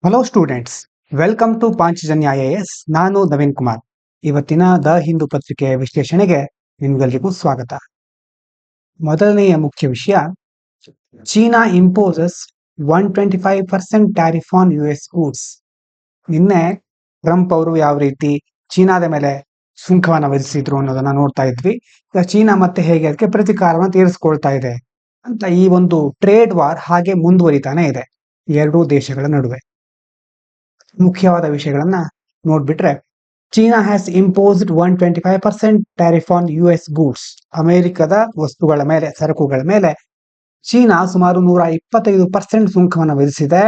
Hello students, welcome to Panchajanya IAS. ನಾನು ನವೀನ್ ಕುಮಾರ್. ಇವತ್ತಿನ the Hindu ಪತ್ರಿಕೆಯ ವಿಶ್ಲೇಷಣೆಗೆ ನಿಮ್ಗೆಲ್ರಿಗೂ ಸ್ವಾಗತ. ಮೊದಲನೆಯ ಮುಖ್ಯ ವಿಷಯ, China imposes 125% tariff on US goods. ನಿನ್ನೆ ಟ್ರಂಪ್ ಅವರು ಯಾವ ರೀತಿ ಚೀನಾದ ಮೇಲೆ ಸುಂಕವನ್ನು ವಿಧಿಸಿದ್ರು ಅನ್ನೋದನ್ನ ನೋಡ್ತಾ ಇದ್ವಿ. ಈಗ ಚೀನಾ ಮತ್ತೆ ಹೇಗೆ ಅದಕ್ಕೆ ಪ್ರತಿಕಾರವನ್ನು ತೀರಿಸ್ಕೊಳ್ತಾ ಇದೆ ಅಂತ ಈ ಒಂದು ಟ್ರೇಡ್ ವಾರ್ ಹಾಗೆ ಮುಂದುವರಿತಾನೆ ಇದೆ ಎರಡೂ ದೇಶಗಳ ನಡುವೆ. ಮುಖ್ಯವಾದ ವಿಷಯಗಳನ್ನ ನೋಡ್ಬಿಟ್ರೆ, China has imposed 125% tariff on US goods. ಅಮೆರಿಕದ ವಸ್ತುಗಳ ಮೇಲೆ, ಸರಕುಗಳ ಮೇಲೆ ಚೀನಾ ಸುಮಾರು 125% ಸುಂಕವನ್ನು ವಿಧಿಸಿದೆ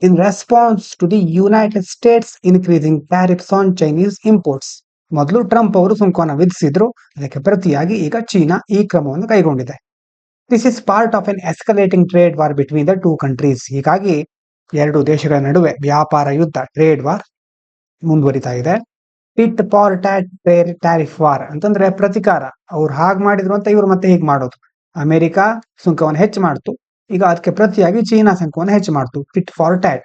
in response to the United States increasing tariffs on Chinese imports. ಮೊದಲು ಟ್ರಂಪ್ ಅವರು ಸುಂಕವನ್ನು ವಿಧಿಸಿದ್ರು, ಅದಕ್ಕೆ ಪ್ರತಿಯಾಗಿ ಈಗ ಚೀನಾ ಈ ಕ್ರಮವನ್ನು ಕೈಗೊಂಡಿದೆ. This is part of an escalating trade war between the two countries. ಹೀಗಾಗಿ ಎರಡು ದೇಶಗಳ ನಡುವೆ ವ್ಯಾಪಾರ ಯುದ್ಧ, ಟ್ರೇಡ್ ವಾರ್ ಮುಂದುವರಿತಾ ಇದೆ. Tit for that tariff war ಅಂತಂದ್ರೆ ಪ್ರತಿಕಾರ. ಅವ್ರು ಹಾಗೆ ಮಾಡಿದ್ರು ಅಂತ ಇವ್ರು ಮತ್ತೆ ಹೀಗೆ ಮಾಡೋದು. ಅಮೆರಿಕ ಸುಂಕವನ್ನು ಹೆಚ್ಚು ಮಾಡ್ತು, ಈಗ ಅದಕ್ಕೆ ಪ್ರತಿಯಾಗಿ ಚೀನಾ ಸುಂಕವನ್ನು ಹೆಚ್ಚು ಮಾಡ್ತು. Tit for that.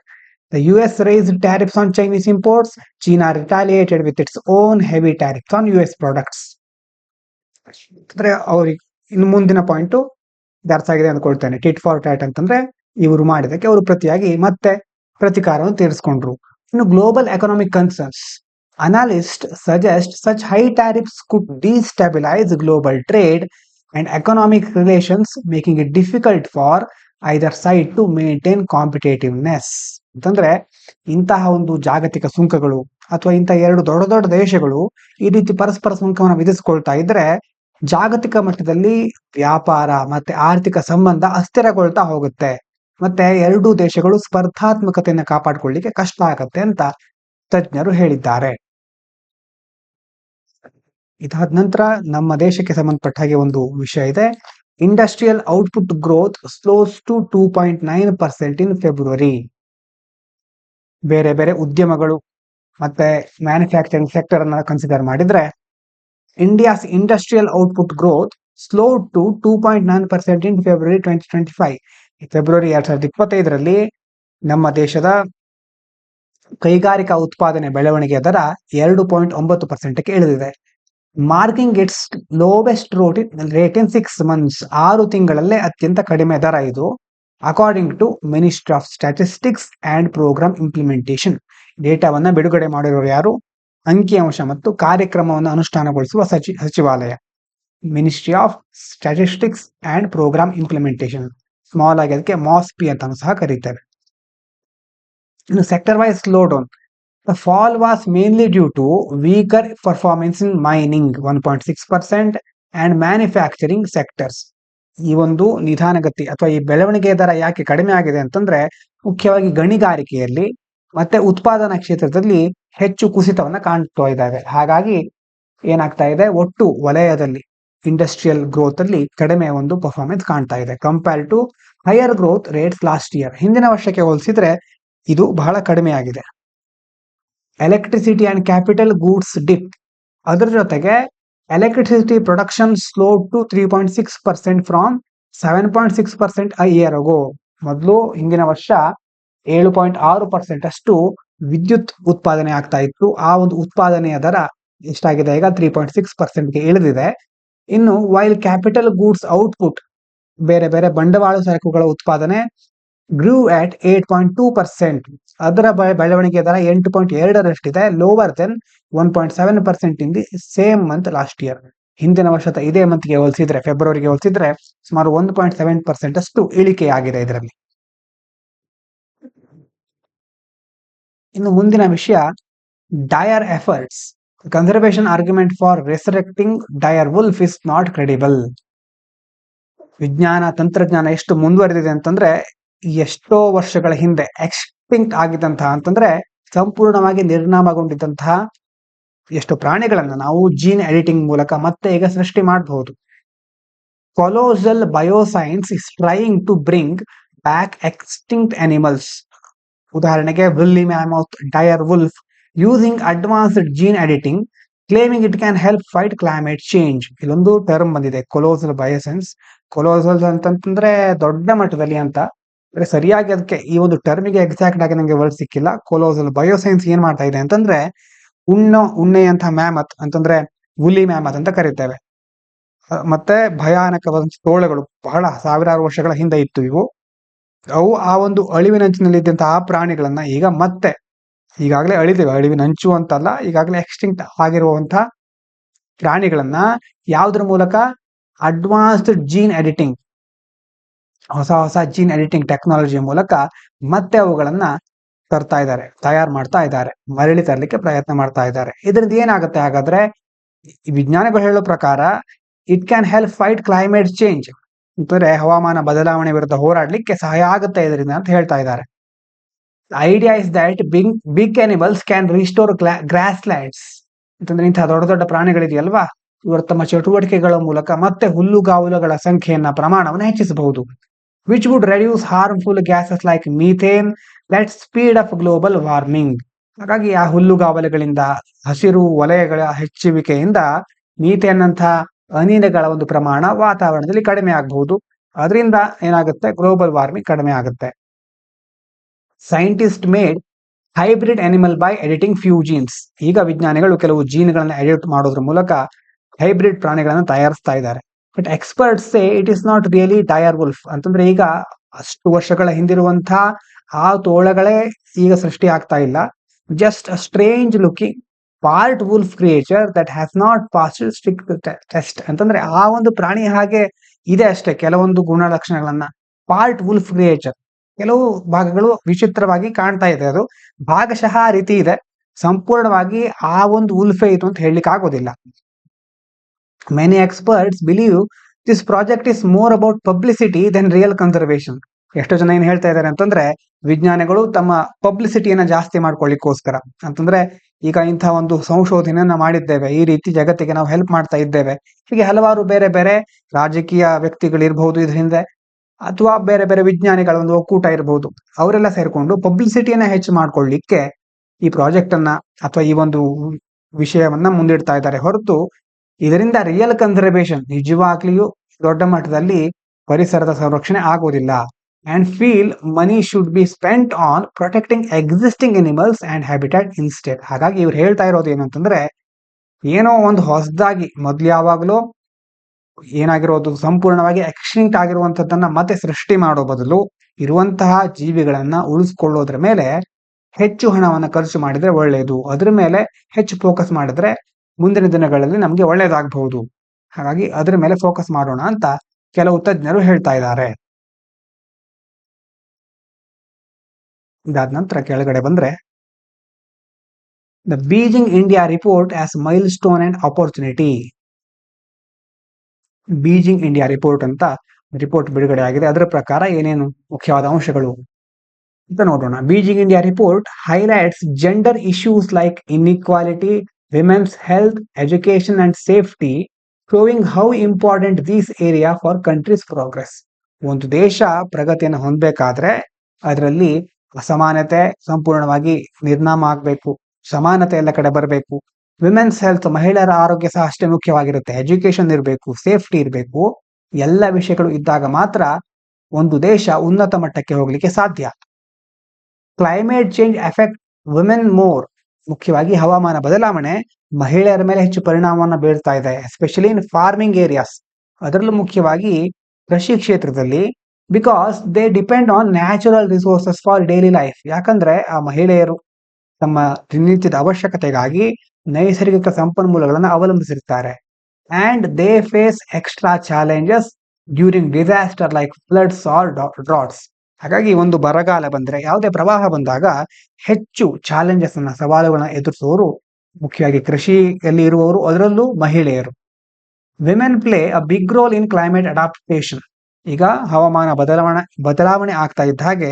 The US raised tariffs on Chinese imports. China retaliated with its own heavy tariffs on US products. ಅಂದ್ರೆ ಅವ್ರಿಗೆ ಇನ್ನು ಮುಂದಿನ ಪಾಯಿಂಟ್ ಅರ್ಥ ಆಗಿದೆ ಅಂದ್ಕೊಳ್ತೇನೆ. ಟಿಟ್ ಫಾರ್ ಟ್ಯಾಟ್ ಅಂತಂದ್ರೆ ಇವರು ಮಾಡಿದಕ್ಕೆ ಅವರು ಪ್ರತಿಯಾಗಿ ಮತ್ತೆ ಪ್ರತಿಕಾರವನ್ನು ತೀರಿಸಿಕೊಂಡ್ರು. ಇನ್ನು global economic concerns. Analyst suggest such high tariffs could destabilise global trade and economic relations, making it difficult for either side to maintain competitiveness. ಅಂತಂದ್ರೆ ಇಂತಹ ಒಂದು ಜಾಗತಿಕ ಸುಂಕಗಳು ಅಥವಾ ಇಂತಹ ಎರಡು ದೊಡ್ಡ ದೊಡ್ಡ ದೇಶಗಳು ಈ ರೀತಿ ಪರಸ್ಪರ ಸುಂಕವನ್ನು ವಿಧಿಸಿಕೊಳ್ತಾ ಇದ್ರೆ ಜಾಗತಿಕ ಮಟ್ಟದಲ್ಲಿ ವ್ಯಾಪಾರ ಮತ್ತೆ ಆರ್ಥಿಕ ಸಂಬಂಧ ಅಸ್ಥಿರಗೊಳ್ತಾ ಹೋಗುತ್ತೆ, ಮತ್ತೆ ಎರಡೂ ದೇಶಗಳು ಸ್ಪರ್ಧಾತ್ಮಕತೆಯನ್ನು ಕಾಪಾಡಿಕೊಳ್ಳಿಕ್ಕೆ ಕಷ್ಟ ಆಗತ್ತೆ ಅಂತ ತಜ್ಞರು ಹೇಳಿದ್ದಾರೆ. ಇದಾದ ನಂತರ ನಮ್ಮ ದೇಶಕ್ಕೆ ಸಂಬಂಧಪಟ್ಟ ಹಾಗೆ ಒಂದು ವಿಷಯ ಇದೆ. Industrial output growth slows to 2.9% in February. ಬೇರೆ ಬೇರೆ ಉದ್ಯಮಗಳು ಮತ್ತೆ ಮ್ಯಾನುಫ್ಯಾಕ್ಚರಿಂಗ್ ಸೆಕ್ಟರ್ ಅನ್ನ ಕನ್ಸಿಡರ್ ಮಾಡಿದ್ರೆ India's industrial output growth slowed to 2.9% in February 2025. ಫೆಬ್ರವರಿ 2025ರಲ್ಲಿ ನಮ್ಮ ದೇಶದ ಕೈಗಾರಿಕಾ ಉತ್ಪಾದನೆ ಬೆಳವಣಿಗೆಯ ದರ 2.9%ಕ್ಕೆ ಇಳಿದಿದೆ. Marking its lowest rate in 6 months. 6 ತಿಂಗಳಲ್ಲೇ ಅತ್ಯಂತ ಕಡಿಮೆ ದರ ಇದು, according to ministry of statistics and programme implementation. ಡೇಟಾವನ್ನ ಬಿಡುಗಡೆ ಮಾಡಿರೋರು ಯಾರು? ಅಂಕಿಅಂಶ ಮತ್ತು ಕಾರ್ಯಕ್ರಮವನ್ನು ಅನುಷ್ಠಾನಗೊಳಿಸುವ ಸಚಿವಾಲಯ, ministry of statistics and programme implementation. Small ಆಗಿ ಅದಕ್ಕೆ MOSPI ಅಂತಾನು ಸಹ ಕರೀತಾರೆ. ಇನ್ನು sector wise slow down. The fall was mainly due to weaker performance in mining 1.6% and manufacturing sectors. ಈ ಒಂದು ನಿಧಾನಗತಿ ಅಥವಾ ಈ ಬೆಳವಣಿಗೆ ದರ ಯಾಕೆ ಕಡಿಮೆ ಆಗಿದೆ ಅಂತಂದ್ರೆ ಮುಖ್ಯವಾಗಿ ಗಣಿಗಾರಿಕೆಯಲ್ಲಿ ಮತ್ತೆ ಉತ್ಪಾದನಾ ಕ್ಷೇತ್ರದಲ್ಲಿ ಹೆಚ್ಚು ಕುಸಿತವನ್ನ ಕಾಣ್ತಾ ಇದ್ದಾವೆ. ಹಾಗಾಗಿ ಏನಾಗ್ತಾ ಇದೆ, ಒಟ್ಟು ವಲಯದಲ್ಲಿ ಇಂಡಸ್ಟ್ರಿಯಲ್ ಗ್ರೋತ್ ಅಲ್ಲಿ ಕಡಿಮೆ ಒಂದು ಪರ್ಫಾರ್ಮೆನ್ಸ್ ಕಾಣ್ತಾ ಇದೆ compare to higher growth rates last year. ಹಿಂದಿನ ವರ್ಷಕ್ಕೆ ಹೋಲಿಸಿದ್ರೆ ಇದು ಬಹಳ ಕಡಿಮೆ ಆಗಿದೆ. Electricity and capital goods dip. ಅದರ ಜೊತೆಗೆ electricity production slowed to 3.6% from 7.6% a year ago. ಮೊದಲು ಹಿಂದಿನ ವರ್ಷ 7.6% ಅಷ್ಟು ವಿದ್ಯುತ್ ಉತ್ಪಾದನೆ ಆಗ್ತಾ ಇತ್ತು. ಆ ಒಂದು ಉತ್ಪಾದನೆಯ ದರ ಎಷ್ಟಾಗಿದೆ ಈಗ 3.6%ಗೆ ಇಳಿದಿದೆ. ಇನ್ನು ವೈಲ್ ಕ್ಯಾಪಿಟಲ್ ಗೂಡ್ಸ್ ಔಟ್ಪುಟ್, ಬೇರೆ ಬೇರೆ ಬಂಡವಾಳ ಸರಕುಗಳ ಉತ್ಪಾದನೆ ಗ್ರೂ ಅಟ್ 8.2%. ಅದರ ಬೆಳವಣಿಗೆ ದರ 8.2ರಷ್ಟಿದೆ, lower than 1.7% in the same month last year. ಹಿಂದಿನ ವರ್ಷದ ಇದೇ ಮಂತ್ಗೆ ಹೋಲಿಸಿದ್ರೆ, ಫೆಬ್ರವರಿಗೆ ಹೋಲಿಸಿದ್ರೆ ಸುಮಾರು 1.7% ಅಷ್ಟು ಇಳಿಕೆಯಾಗಿದೆ ಇದರಲ್ಲಿ. ಇನ್ನು ಮುಂದಿನ ವಿಷಯ, dire efforts. Conservation argument for resurrecting dire wolf is not credible. ವಿಜ್ಞಾನ ತಂತ್ರಜ್ಞಾನ ಎಷ್ಟು ಮುಂದುವರೆದಿದೆ ಅಂತಂದ್ರೆ ಎಷ್ಟೋ ವರ್ಷಗಳ ಹಿಂದೆ ಎಕ್ಸ್ಟಿಂಕ್ಟ್ ಆಗಿದ್ದಂತಹ ಅಂತಂದ್ರೆ ಸಂಪೂರ್ಣವಾಗಿ ನಿರ್ನಾಮಗೊಂಡಿದ್ದಂತಹ ಎಷ್ಟು ಪ್ರಾಣಿಗಳನ್ನ ನಾವು ಜೀನ್ ಎಡಿಟಿಂಗ್ ಮೂಲಕ ಮತ್ತೆ ಈಗ ಸೃಷ್ಟಿ ಮಾಡಬಹುದು. Colossal Bioscience is trying to bring back extinct animals. ಉದಾಹರಣೆಗೆ woolly mammoth, dire wolf, using advanced gene editing, claiming it can help fight climate change. ಇಲ್ಲೊಂದು ಟರ್ಮ್ ಬಂದಿದೆ, ಕೊಲೋಸಲ್ ಬಯೋಸೈನ್ಸ್. ಕೊಲೋಸಲ್ ಅಂತಂದ್ರೆ ದೊಡ್ಡ ಮಟ್ಟದಲ್ಲಿ ಅಂತ, ಅಂದ್ರೆ ಸರಿಯಾಗಿ ಅದಕ್ಕೆ ಈ ಒಂದು ಟರ್ಮಿಗೆ ಎಕ್ಸಾಕ್ಟ್ ಆಗಿ ನಂಗೆ ವರ್ಡ್ ಸಿಕ್ಕಿಲ್ಲ. ಕೊಲೋಸಲ್ ಬಯೋಸೈನ್ಸ್ ಏನ್ ಮಾಡ್ತಾ ಇದೆ ಅಂತಂದ್ರೆ ಉಣ್ಣೆಯಂತಹ ಮ್ಯಾಮತ್ ಅಂತಂದ್ರೆ ಹುಲಿ ಮ್ಯಾಮತ್ ಅಂತ ಕರೀತೇವೆ. ಮತ್ತೆ ಭಯಾನಕವಾದ ತೋಳಗಳು ಬಹಳ ಸಾವಿರಾರು ವರ್ಷಗಳ ಹಿಂದೆ ಇತ್ತು ಇವು. ಅವು ಆ ಒಂದು ಅಳಿವಿನಂಚಿನಲ್ಲಿ ಇದ್ದಂತಹ ಆ ಪ್ರಾಣಿಗಳನ್ನ ಈಗ ಮತ್ತೆ ಈಗಾಗಲೇ ಅಳಿವಿನಂಚು ಅಂತಲ್ಲ, ಈಗಾಗಲೇ ಎಕ್ಸ್ಟಿಂಕ್ಟ್ ಆಗಿರುವಂತಹ ಪ್ರಾಣಿಗಳನ್ನ ಯಾವುದ್ರ ಮೂಲಕ, ಅಡ್ವಾನ್ಸ್ಡ್ ಜೀನ್ ಎಡಿಟಿಂಗ್, ಹೊಸ ಜೀನ್ ಎಡಿಟಿಂಗ್ ಟೆಕ್ನಾಲಜಿಯ ಮೂಲಕ ಮತ್ತೆ ಅವುಗಳನ್ನ ತರ್ತಾ ಇದ್ದಾರೆ, ತಯಾರು ಮಾಡ್ತಾ ಇದ್ದಾರೆ, ಮರಳಿ ತರಲಿಕ್ಕೆ ಪ್ರಯತ್ನ ಮಾಡ್ತಾ ಇದ್ದಾರೆ. ಇದರಿಂದ ಏನಾಗುತ್ತೆ ಹಾಗಾದ್ರೆ, ವಿಜ್ಞಾನಿಗಳು ಹೇಳೋ ಪ್ರಕಾರ it can help fight climate change, ಅಂತಂದ್ರೆ ಹವಾಮಾನ ಬದಲಾವಣೆ ವಿರುದ್ಧ ಹೋರಾಡ್ಲಿಕ್ಕೆ ಸಹಾಯ ಆಗುತ್ತೆ ಇದರಿಂದ ಅಂತ ಹೇಳ್ತಾ ಇದ್ದಾರೆ. Idea is that big animals can restore grasslands, ಅಂತಂದ್ರೆ ಇಂತಹ ದೊಡ್ಡ ದೊಡ್ಡ ಪ್ರಾಣಿಗಳಿದೆಯಲ್ವಾ, ಇವರು ತಮ್ಮ ಚಟುವಟಿಕೆಗಳ ಮೂಲಕ ಮತ್ತೆ ಹುಲ್ಲುಗಾವಲುಗಳ ಸಂಖ್ಯೆಯನ್ನ ಪ್ರಮಾಣವನ್ನು ಹೆಚ್ಚಿಸಬಹುದು. Which wood reduce harmful gases like methane let speed up global warming. ಹಾಗಾಗಿ ಆ ಹುಲ್ಲುಗಾವಲುಗಳಿಂದ, ಹಸಿರು ವಲಯಗಳ ಹೆಚ್ಚುವಿಕೆಯಿಂದ ಮೀಥೇನ್ ಅಂತ ಅನಿಲಗಳ ಒಂದು ಪ್ರಮಾಣ ವಾತಾವರಣದಲ್ಲಿ ಕಡಿಮೆ ಆಗಬಹುದು. ಅದರಿಂದ ಏನಾಗುತ್ತೆ, ಗ್ಲೋಬಲ್ ವಾರ್ಮಿಂಗ್ ಕಡಿಮೆ ಆಗುತ್ತೆ. Scientist made hybrid animal by editing few jeans. ಈಗ ವಿಜ್ಞಾನಿಗಳು ಕೆಲವು ಜೀನ್ಗಳನ್ನ ಎಡಿಟ್ ಮಾಡೋದ್ರ ಮೂಲಕ ಹೈಬ್ರಿಡ್ ಪ್ರಾಣಿಗಳನ್ನು ತಯಾರಿಸ್ತಾ ಇದ್ದಾರೆ. But experts say it is not really Dyer wolf, ಅಂತಂದ್ರೆ ಈಗ ಅಷ್ಟು ವರ್ಷಗಳ ಹಿಂದಿರುವಂತಹ ಆ ತೋಳಗಳೇ ಈಗ ಸೃಷ್ಟಿ ಆಗ್ತಾ ಇಲ್ಲ. Just a strange looking part wolf creature that has not passed strict test. ಅಂತಂದ್ರೆ ಆ ಒಂದು ಪ್ರಾಣಿ ಹಾಗೆ ಇದೆ ಅಷ್ಟೇ, ಕೆಲವೊಂದು ಗುಣಲಕ್ಷಣಗಳನ್ನ. ಪಾರ್ಟ್ ವುಲ್ಫ್ ಕ್ರಿಯೇಚರ್, ಕೆಲವು ಭಾಗಗಳು ವಿಚಿತ್ರವಾಗಿ ಕಾಣ್ತಾ ಇದೆ, ಅದು ಭಾಗಶಃ ಆ ರೀತಿ ಇದೆ, ಸಂಪೂರ್ಣವಾಗಿ ಆ ಒಂದು ಉಲ್ಫೆ ಇದು ಅಂತ ಹೇಳಲಿಕ್ಕೆ ಆಗೋದಿಲ್ಲ. Many experts believe this project is more about publicity than real conservation. ಎಷ್ಟೋ ಜನ ಏನ್ ಹೇಳ್ತಾ ಇದ್ದಾರೆ ಅಂತಂದ್ರೆ, ವಿಜ್ಞಾನಿಗಳು ತಮ್ಮ ಪಬ್ಲಿಸಿಟಿಯನ್ನ ಜಾಸ್ತಿ ಮಾಡ್ಕೊಳ್ಳಿಕ್ಕೋಸ್ಕರ, ಅಂತಂದ್ರೆ ಈಗ ಇಂತಹ ಒಂದು ಸಂಶೋಧನೆಯನ್ನ ಮಾಡಿದ್ದೇವೆ, ಈ ರೀತಿ ಜಗತ್ತಿಗೆ ನಾವು ಹೆಲ್ಪ್ ಮಾಡ್ತಾ ಇದ್ದೇವೆ, ಹೀಗೆ ಹಲವಾರು ಬೇರೆ ಬೇರೆ ರಾಜಕೀಯ ವ್ಯಕ್ತಿಗಳಿರ್ಬಹುದು ಇದ್ರ ಹಿಂದೆ, ಅಥವಾ ಬೇರೆ ಬೇರೆ ವಿಜ್ಞಾನಿಗಳ ಒಂದು ಒಕ್ಕೂಟ ಇರಬಹುದು, ಅವರೆಲ್ಲ ಸೇರ್ಕೊಂಡು ಪಬ್ಲಿಸಿಟಿಯನ್ನ ಹೆಚ್ಚು ಮಾಡ್ಕೊಳ್ಳಿಕ್ಕೆ ಈ ಪ್ರಾಜೆಕ್ಟ್ ಅನ್ನ ಅಥವಾ ಈ ಒಂದು ವಿಷಯವನ್ನ ಮುಂದಿಡ್ತಾ ಇದ್ದಾರೆ ಹೊರತು ಇದರಿಂದ ರಿಯಲ್ ಕನ್ಸರ್ವೇಷನ್, ನಿಜವಾಗ್ಲಿಯೂ ದೊಡ್ಡ ಮಟ್ಟದಲ್ಲಿ ಪರಿಸರದ ಸಂರಕ್ಷಣೆ ಆಗೋದಿಲ್ಲ. And feel money should be spent on protecting existing animals and habitat instead. ಹಾಗಾಗಿ ಇವ್ರು ಹೇಳ್ತಾ ಇರೋದು ಏನಂತಂದ್ರೆ, ಏನೋ ಒಂದು ಹೊಸದಾಗಿ ಮೊದ್ಲು ಯಾವಾಗಲೂ ಏನಾಗಿರೋದು ಸಂಪೂರ್ಣವಾಗಿ ಎಕ್ಸ್ಟಿಂಕ್ಟ್ ಆಗಿರುವಂತದ್ದನ್ನ ಮತ್ತೆ ಸೃಷ್ಟಿ ಮಾಡೋ ಬದಲು ಇರುವಂತಹ ಜೀವಿಗಳನ್ನ ಉಳಿಸ್ಕೊಳ್ಳೋದ್ರ ಮೇಲೆ ಹೆಚ್ಚು ಹಣವನ್ನು ಖರ್ಚು ಮಾಡಿದ್ರೆ ಒಳ್ಳೆಯದು, ಅದ್ರ ಮೇಲೆ ಹೆಚ್ಚು ಫೋಕಸ್ ಮಾಡಿದ್ರೆ ಮುಂದಿನ ದಿನಗಳಲ್ಲಿ ನಮ್ಗೆ ಒಳ್ಳೇದಾಗಬಹುದು. ಹಾಗಾಗಿ ಅದ್ರ ಮೇಲೆ ಫೋಕಸ್ ಮಾಡೋಣ ಅಂತ ಕೆಲವು ತಜ್ಞರು ಹೇಳ್ತಾ ಇದ್ದಾರೆ. ಇದಾದ ನಂತರ ಕೆಳಗಡೆ ಬಂದ್ರೆ, the Beijing India report as milestone and opportunity. Beijing India report ಅಂತ ರಿಪೋರ್ಟ್ ಬಿಡುಗಡೆ ಆಗಿದೆ. ಅದರ ಪ್ರಕಾರ ಏನೇನು ಮುಖ್ಯವಾದ ಅಂಶಗಳು ಅಂತ ನೋಡೋಣ. Beijing India report highlights gender issues like inequality, women's health, education and safety, showing how important these area for countries progress. ಒಂದು ದೇಶ ಪ್ರಗತಿಯನ್ನು ಹೊಂದಬೇಕಾದ್ರೆ ಅದರಲ್ಲಿ ಅಸಮಾನತೆ ಸಂಪೂರ್ಣವಾಗಿ ನಿರ್ನಾಮ ಆಗಬೇಕು, ಸಮಾನತೆ ಎಲ್ಲ ಕಡೆ ಬರಬೇಕು. ವಿಮೆನ್ಸ್ ಹೆಲ್ತ್, ಮಹಿಳೆಯರ ಆರೋಗ್ಯ ಸಹ ಅಷ್ಟೇ ಮುಖ್ಯವಾಗಿರುತ್ತೆ. ಎಜುಕೇಶನ್ ಇರಬೇಕು, ಸೇಫ್ಟಿ ಇರಬೇಕು. ಎಲ್ಲ ವಿಷಯಗಳು ಇದ್ದಾಗ ಮಾತ್ರ ಒಂದು ದೇಶ ಉನ್ನತ ಮಟ್ಟಕ್ಕೆ ಹೋಗ್ಲಿಕ್ಕೆ ಸಾಧ್ಯ. Climate change effect women more. ಮುಖ್ಯವಾಗಿ ಹವಾಮಾನ ಬದಲಾವಣೆ ಮಹಿಳೆಯರ ಮೇಲೆ ಹೆಚ್ಚು ಪರಿಣಾಮವನ್ನು ಬೀಳ್ತಾ ಇದೆ, ಎಸ್ಪೆಷಲಿ ಇನ್ ಫಾರ್ಮಿಂಗ್ ಏರಿಯಾಸ್, ಅದರಲ್ಲೂ ಮುಖ್ಯವಾಗಿ ಕೃಷಿ ಕ್ಷೇತ್ರದಲ್ಲಿ. Because they depend on natural resources for daily life. ಯಾಕಂದ್ರೆ ಆ ಮಹಿಳೆಯರು ತಮ್ಮ ದಿನನಿತ್ಯದ ಅವಶ್ಯಕತೆಗಾಗಿ ನೈಸರ್ಗಿಕ ಸಂಪನ್ಮೂಲಗಳನ್ನು ಅವಲಂಬಿಸಿರ್ತಾರೆ. And they face extra challenges during disaster like floods or droughts. ಹಾಗಾಗಿ ಒಂದು ಬರಗಾಲ ಬಂದ್ರೆ, ಯಾವುದೇ ಪ್ರವಾಹ ಬಂದಾಗ ಹೆಚ್ಚು ಚಾಲೆಂಜಸ್ ಅನ್ನ, ಸವಾಲುಗಳನ್ನ ಎದುರಿಸುವವರು ಮುಖ್ಯವಾಗಿ ಕೃಷಿಯಲ್ಲಿ ಇರುವವರು, ಅದರಲ್ಲೂ ಮಹಿಳೆಯರು. Women play a big role in climate adaptation. ಈಗ ಹವಾಮಾನ ಬದಲಾವಣೆ ಆಗ್ತಾ ಇದ್ದ ಹಾಗೆ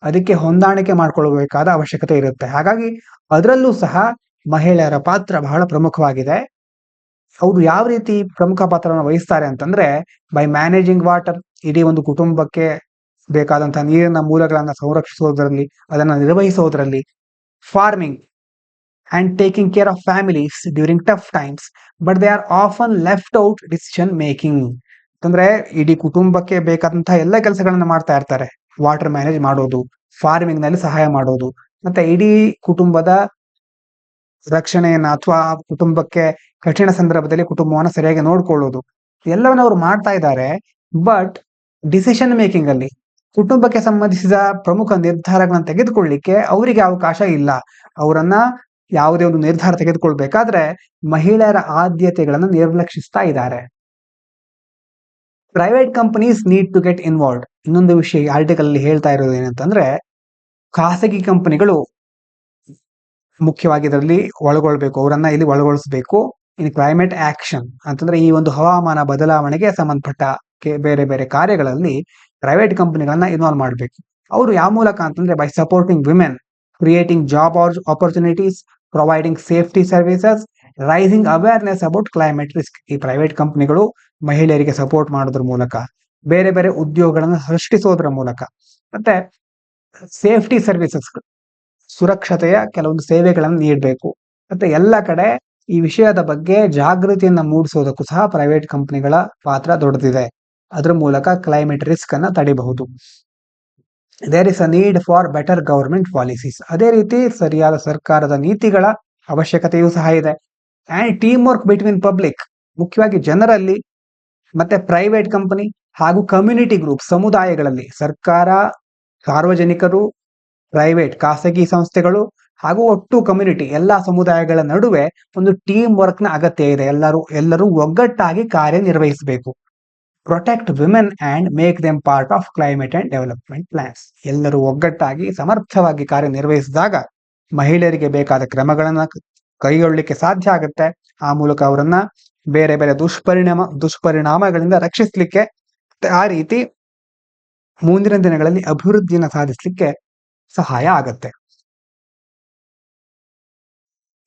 ಅದಕ್ಕೆ ಹೊಂದಾಣಿಕೆ ಮಾಡ್ಕೊಳ್ಬೇಕಾದ ಅವಶ್ಯಕತೆ ಇರುತ್ತೆ. ಹಾಗಾಗಿ ಅದರಲ್ಲೂ ಸಹ ಮಹಿಳೆಯರ ಪಾತ್ರ ಬಹಳ ಪ್ರಮುಖವಾಗಿದೆ. ಅವರು ಯಾವ ರೀತಿ ಪ್ರಮುಖ ಪಾತ್ರವನ್ನು ವಹಿಸ್ತಾರೆ ಅಂತಂದ್ರೆ, ಬೈ ಮ್ಯಾನೇಜಿಂಗ್ ವಾಟರ್, ಇಡೀ ಒಂದು ಕುಟುಂಬಕ್ಕೆ ಬೇಕಾದಂತಹ ನೀರಿನ ಮೂಲಗಳನ್ನ ಸಂರಕ್ಷಿಸೋದ್ರಲ್ಲಿ, ಅದನ್ನ ನಿರ್ವಹಿಸೋದ್ರಲ್ಲಿ. Farming and taking care of families during tough times, but they are often left out decision making. ಅಂತಂದ್ರೆ ಇಡೀ ಕುಟುಂಬಕ್ಕೆ ಬೇಕಾದಂತಹ ಎಲ್ಲ ಕೆಲಸಗಳನ್ನ ಮಾಡ್ತಾ ಇರ್ತಾರೆ, ವಾಟರ್ ಮ್ಯಾನೇಜ್ ಮಾಡೋದು, ಫಾರ್ಮಿಂಗ್ ನಲ್ಲಿ ಸಹಾಯ ಮಾಡೋದು, ಮತ್ತೆ ಇಡೀ ಕುಟುಂಬದ ರಕ್ಷಣೆಯನ್ನ ಅಥವಾ ಕುಟುಂಬಕ್ಕೆ ಕಠಿಣ ಸಂದರ್ಭದಲ್ಲಿ ಕುಟುಂಬವನ್ನ ಸರಿಯಾಗಿ ನೋಡ್ಕೊಳ್ಳೋದು ಎಲ್ಲವನ್ನ ಅವರು ಮಾಡ್ತಾ ಇದ್ದಾರೆ. ಬಟ್ ಡಿಸಿಷನ್ ಮೇಕಿಂಗ್ ಅಲ್ಲಿ ಕುಟುಂಬಕ್ಕೆ ಸಂಬಂಧಿಸಿದ ಪ್ರಮುಖ ನಿರ್ಧಾರಗಳನ್ನ ತೆಗೆದುಕೊಳ್ಳಿಕ್ಕೆ ಅವರಿಗೆ ಅವಕಾಶ ಇಲ್ಲ. ಅವರನ್ನ ಯಾವುದೇ ಒಂದು ನಿರ್ಧಾರ ತೆಗೆದುಕೊಳ್ಬೇಕಾದ್ರೆ ಮಹಿಳೆಯರ ಆದ್ಯತೆಗಳನ್ನು ನಿರ್ಲಕ್ಷಿಸ್ತಾ ಇದ್ದಾರೆ. Private companies need to get involved. ಇನ್ನೊಂದು ವಿಷಯ ಆರ್ಟಿಕಲ್ ಅಲ್ಲಿ ಹೇಳ್ತಾ ಇರೋದು ಏನಂತಂದ್ರೆ, ಖಾಸಗಿ ಕಂಪನಿಗಳು ಮುಖ್ಯವಾಗಿ ಇದರಲ್ಲಿ ಒಳಗೊಳ್ಬೇಕು, ಅವರನ್ನ ಇಲ್ಲಿ ಒಳಗೊಳಿಸಬೇಕು. ಇನ್ ಕ್ಲೈಮೇಟ್ ಆಕ್ಷನ್ ಅಂತಂದ್ರೆ ಈ ಒಂದು ಹವಾಮಾನ ಬದಲಾವಣೆಗೆ ಸಂಬಂಧಪಟ್ಟ ಬೇರೆ ಬೇರೆ ಕಾರ್ಯಗಳಲ್ಲಿ ಪ್ರೈವೇಟ್ ಕಂಪನಿಗಳನ್ನ ಇನ್ವಾಲ್ವ್ ಮಾಡಬೇಕು. ಅವರು ಯಾವ ಮೂಲಕ ಅಂತಂದ್ರೆ by supporting women, creating job opportunities, providing safety services, raising awareness about climate risk. ಈ ಪ್ರೈವೇಟ್ ಕಂಪನಿಗಳು ಮಹಿಳೆಯರಿಗೆ ಸಪೋರ್ಟ್ ಮಾಡೋದ್ರ ಮೂಲಕ, ಬೇರೆ ಬೇರೆ ಉದ್ಯೋಗಗಳನ್ನು ಸೃಷ್ಟಿಸೋದ್ರ ಮೂಲಕ, ಮತ್ತೆ ಸೇಫ್ಟಿ ಸರ್ವಿಸಸ್, ಸುರಕ್ಷತೆಯ ಕೆಲವೊಂದು ಸೇವೆಗಳನ್ನು ನೀಡಬೇಕು. ಮತ್ತೆ ಎಲ್ಲ ಕಡೆ ಈ ವಿಷಯದ ಬಗ್ಗೆ ಜಾಗೃತಿಯನ್ನ ಮೂಡಿಸೋದಕ್ಕೂ ಸಹ ಪ್ರೈವೇಟ್ ಕಂಪನಿಗಳ ಪಾತ್ರ ದೊಡ್ಡದಿದೆ. ಅದರ ಮೂಲಕ ಕ್ಲೈಮೇಟ್ ರಿಸ್ಕ್ ಅನ್ನ ತಡಿಬಹುದು. There is a need for better government policies. ಅದೇ ರೀತಿ ಸರಿಯಾದ ಸರ್ಕಾರದ ನೀತಿಗಳ ಅವಶ್ಯಕತೆಯೂ ಸಹ ಇದೆ. And team work between public, ಮುಖ್ಯವಾಗಿ ಜನರಲ್ಲಿ ಮತ್ತೆ ಪ್ರೈವೇಟ್ ಕಂಪನಿ ಹಾಗೂ ಕಮ್ಯುನಿಟಿ ಗ್ರೂಪ್, ಸಮುದಾಯಗಳಲ್ಲಿ ಸರ್ಕಾರ, ಸಾರ್ವಜನಿಕರು, ಪ್ರೈವೇಟ್ ಖಾಸಗಿ ಸಂಸ್ಥೆಗಳು ಹಾಗೂ ಒಟ್ಟು ಕಮ್ಯುನಿಟಿ ಎಲ್ಲಾ ಸಮುದಾಯಗಳ ನಡುವೆ ಒಂದು ಟೀಮ್ ವರ್ಕ್ ನ ಅಗತ್ಯ ಇದೆ. ಎಲ್ಲರೂ ಒಗ್ಗಟ್ಟಾಗಿ ಕಾರ್ಯನಿರ್ವಹಿಸಬೇಕು. Protect women and make them part of climate and development plans. ಎಲ್ಲರೂ ಒಗ್ಗಟ್ಟಾಗಿ ಸಮರ್ಥವಾಗಿ ಕಾರ್ಯನಿರ್ವಹಿಸಿದಾಗ ಮಹಿಳೆಯರಿಗೆ ಬೇಕಾದ ಕ್ರಮಗಳನ್ನ ಕೈಗೊಳ್ಳಲಿಕ್ಕೆ ಸಾಧ್ಯ ಆಗುತ್ತೆ. ಆ ಮೂಲಕ ಅವರನ್ನ ಬೇರೆ ಬೇರೆ ದುಷ್ಪರಿಣಾಮಗಳಿಂದ ರಕ್ಷಿಸಲಿಕ್ಕೆ, ಆ ರೀತಿ ಮುಂದಿನ ದಿನಗಳಲ್ಲಿ ಅಭಿವೃದ್ಧಿಯನ್ನು ಸಾಧಿಸಲಿಕ್ಕೆ ಸಹಾಯ ಆಗತ್ತೆ.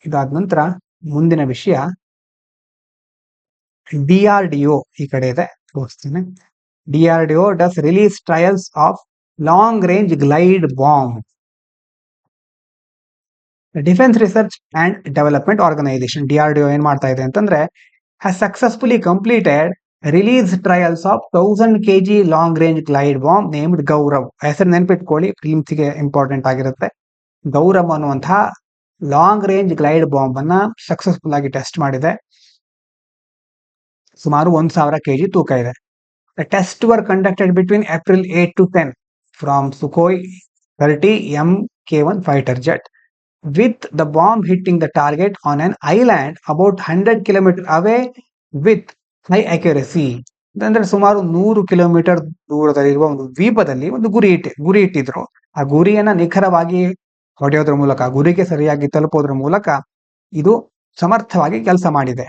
ಇದಾದ ನಂತರ ಮುಂದಿನ ವಿಷಯ DRDO ಈ ಕಡೆ ಇದೆ, ತೋರಿಸ್ತೀನಿ. DRDO does release trials of long range glide bomb. Defence research and development organisation DRDO ಏನ್ ಮಾಡ್ತಾ ಇದೆ ಅಂತಂದ್ರೆ, has successfully completed release trials of 1000 kg long range glide bomb named Gaurav. ಹೆಸರು ನೆನ್ಪಿಟ್ಕೊಳ್ಳಿ, ಫಿಲ್ಮ್ಸ್ಗೆ ಇಂಪಾರ್ಟೆಂಟ್ ಆಗಿರುತ್ತೆ. ಗೌರವ್ ಅನ್ನುವಂತಹ ಲಾಂಗ್ ರೇಂಜ್ ಗ್ಲೈಡ್ ಬಾಂಬ್ ಅನ್ನ ಸಕ್ಸಸ್ಫುಲ್ ಆಗಿ ಟೆಸ್ಟ್ ಮಾಡಿದೆ. ಸುಮಾರು 1000 kg ತೂಕ ಇದೆ. The tests were conducted between April 8 to 10 from Sukhoi 30 Mk1 fighter jet, with the bomb hitting the target on an island about 100 km away with high accuracy. ಅಂದ್ರೆ ಸುಮಾರು 100 kilometre ದೂರದಲ್ಲಿರುವ ಒಂದು ದ್ವೀಪದಲ್ಲಿ ಒಂದು ಗುರಿ ಇಟ್ಟಿದ್ರು. ಆ ಗುರಿಯನ್ನ ನಿಖರವಾಗಿ ಹೊಡೆಯೋದ್ರ ಮೂಲಕ, ಗುರಿಗೆ ಸರಿಯಾಗಿ ತಲುಪೋದ್ರ ಮೂಲಕ ಇದು ಸಮರ್ಥವಾಗಿ ಕೆಲಸ ಮಾಡಿದೆ.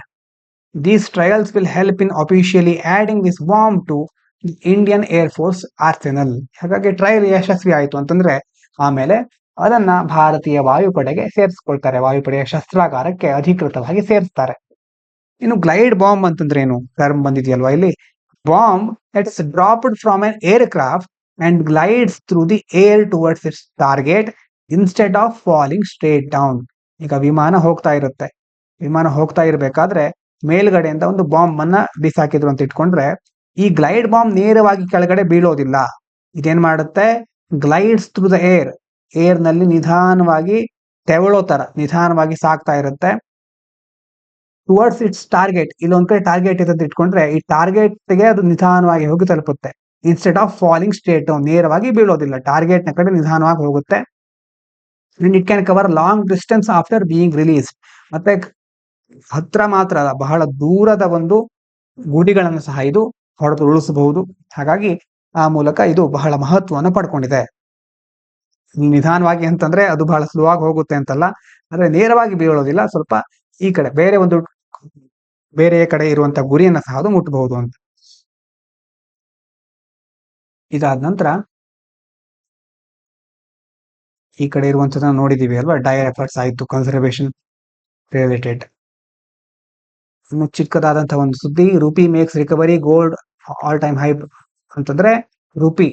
These trials will help in officially adding this bomb to the Indian Air Force arsenal. ಹಾಗಾಗಿ ಟ್ರಯಲ್ ಯಶಸ್ವಿ ಆಯಿತು ಅಂತಂದ್ರೆ ಆಮೇಲೆ ಅದನ್ನ ಭಾರತೀಯ ವಾಯುಪಡೆಗೆ ಸೇರಿಸ್ಕೊಳ್ತಾರೆ, ವಾಯುಪಡೆಯ ಶಸ್ತ್ರಾಗಾರಕ್ಕೆ ಅಧಿಕೃತವಾಗಿ ಸೇರಿಸ್ತಾರೆ. ಇನ್ನು ಗ್ಲೈಡ್ ಬಾಂಬ್ ಅಂತಂದ್ರೆ ಏನು ಟರ್ಮ್ ಬಂದಿದೆಯಲ್ವಾ ಇಲ್ಲಿ. Bomb that is dropped from an aircraft and glides through the air towards its target instead of falling straight down. ಈಗ ವಿಮಾನ ಹೋಗ್ತಾ ಇರಬೇಕಾದ್ರೆ ಮೇಲ್ಗಡೆಯಿಂದ ಒಂದು ಬಾಂಬ್ ಅನ್ನ ಬಿಸಾಕಿದ್ರು ಅಂತ ಇಟ್ಕೊಂಡ್ರೆ, ಈ ಗ್ಲೈಡ್ ಬಾಂಬ್ ನೇರವಾಗಿ ಕೆಳಗಡೆ ಬೀಳೋದಿಲ್ಲ. ಇದೇನ್ ಮಾಡುತ್ತೆ, ಗ್ಲೈಡ್ಸ್ ಥ್ರೂ ದ ಏರ್ ನಲ್ಲಿ ನಿಧಾನವಾಗಿ ತೆವಳೋ ತರ ನಿಧಾನವಾಗಿ ಸಾಕ್ತಾ ಇರುತ್ತೆ. ಟುವರ್ಡ್ಸ್ ಇಟ್ಸ್ ಟಾರ್ಗೆಟ್, ಇಲ್ಲೊಂದ್ ಕಡೆ ಟಾರ್ಗೆಟ್ ಇರೋದು ಇಟ್ಕೊಂಡ್ರೆ ಈ ಟಾರ್ಗೆಟ್ಗೆ ಅದು ನಿಧಾನವಾಗಿ ಹೋಗಿ ತಲುಪುತ್ತೆ. Instead of falling straight down, ನೇರವಾಗಿ ಬೀಳೋದಿಲ್ಲ, ಟಾರ್ಗೆಟ್ ನ ಕಡೆ ನಿಧಾನವಾಗಿ ಹೋಗುತ್ತೆ. It can cover long distance after being release. ಮತ್ತೆ ಹತ್ರ ಮಾತ್ರ ಅಲ್ಲ, ಬಹಳ ದೂರದ ಒಂದು ಗುಡಿಗಳನ್ನು ಸಹ ಇದು ಹೊಡೆದು ಉಳಿಸಬಹುದು. ಹಾಗಾಗಿ ಆ ಮೂಲಕ ಇದು ಬಹಳ ಮಹತ್ವವನ್ನು ಪಡ್ಕೊಂಡಿದೆ. ನಿಧಾನವಾಗಿ ಅಂತಂದ್ರೆ ಅದು ಬಹಳ ಸ್ಲೋ ಆಗಿ ಹೋಗುತ್ತೆ ಅಂತಲ್ಲ, ಆದ್ರೆ ನೇರವಾಗಿ ಬೀಳೋದಿಲ್ಲ, ಸ್ವಲ್ಪ ಈ ಕಡೆ ಬೇರೆ ಕಡೆ ಇರುವಂತಹ ಗುರಿಯನ್ನ ಸಹ ಅದು ಮುಟ್ಟಬಹುದು ಅಂತ. ಇದಾದ ನಂತರ ಈ ಕಡೆ ಇರುವಂತದನ್ನ ನೋಡಿದೀವಿ ಅಲ್ವಾ, ಡೈರ್ ಎಫರ್ಟ್ಸ್ ಆಯ್ತು, ಕನ್ಸರ್ವೇಷನ್ ರಿಲೇಟೆಡ್. ಇನ್ನು ಚಿಕ್ಕದಾದಂತಹ ಒಂದು ಸುದ್ದಿ, rupee makes recovery gold all time high ಅಂತಂದ್ರೆ ರುಪಿ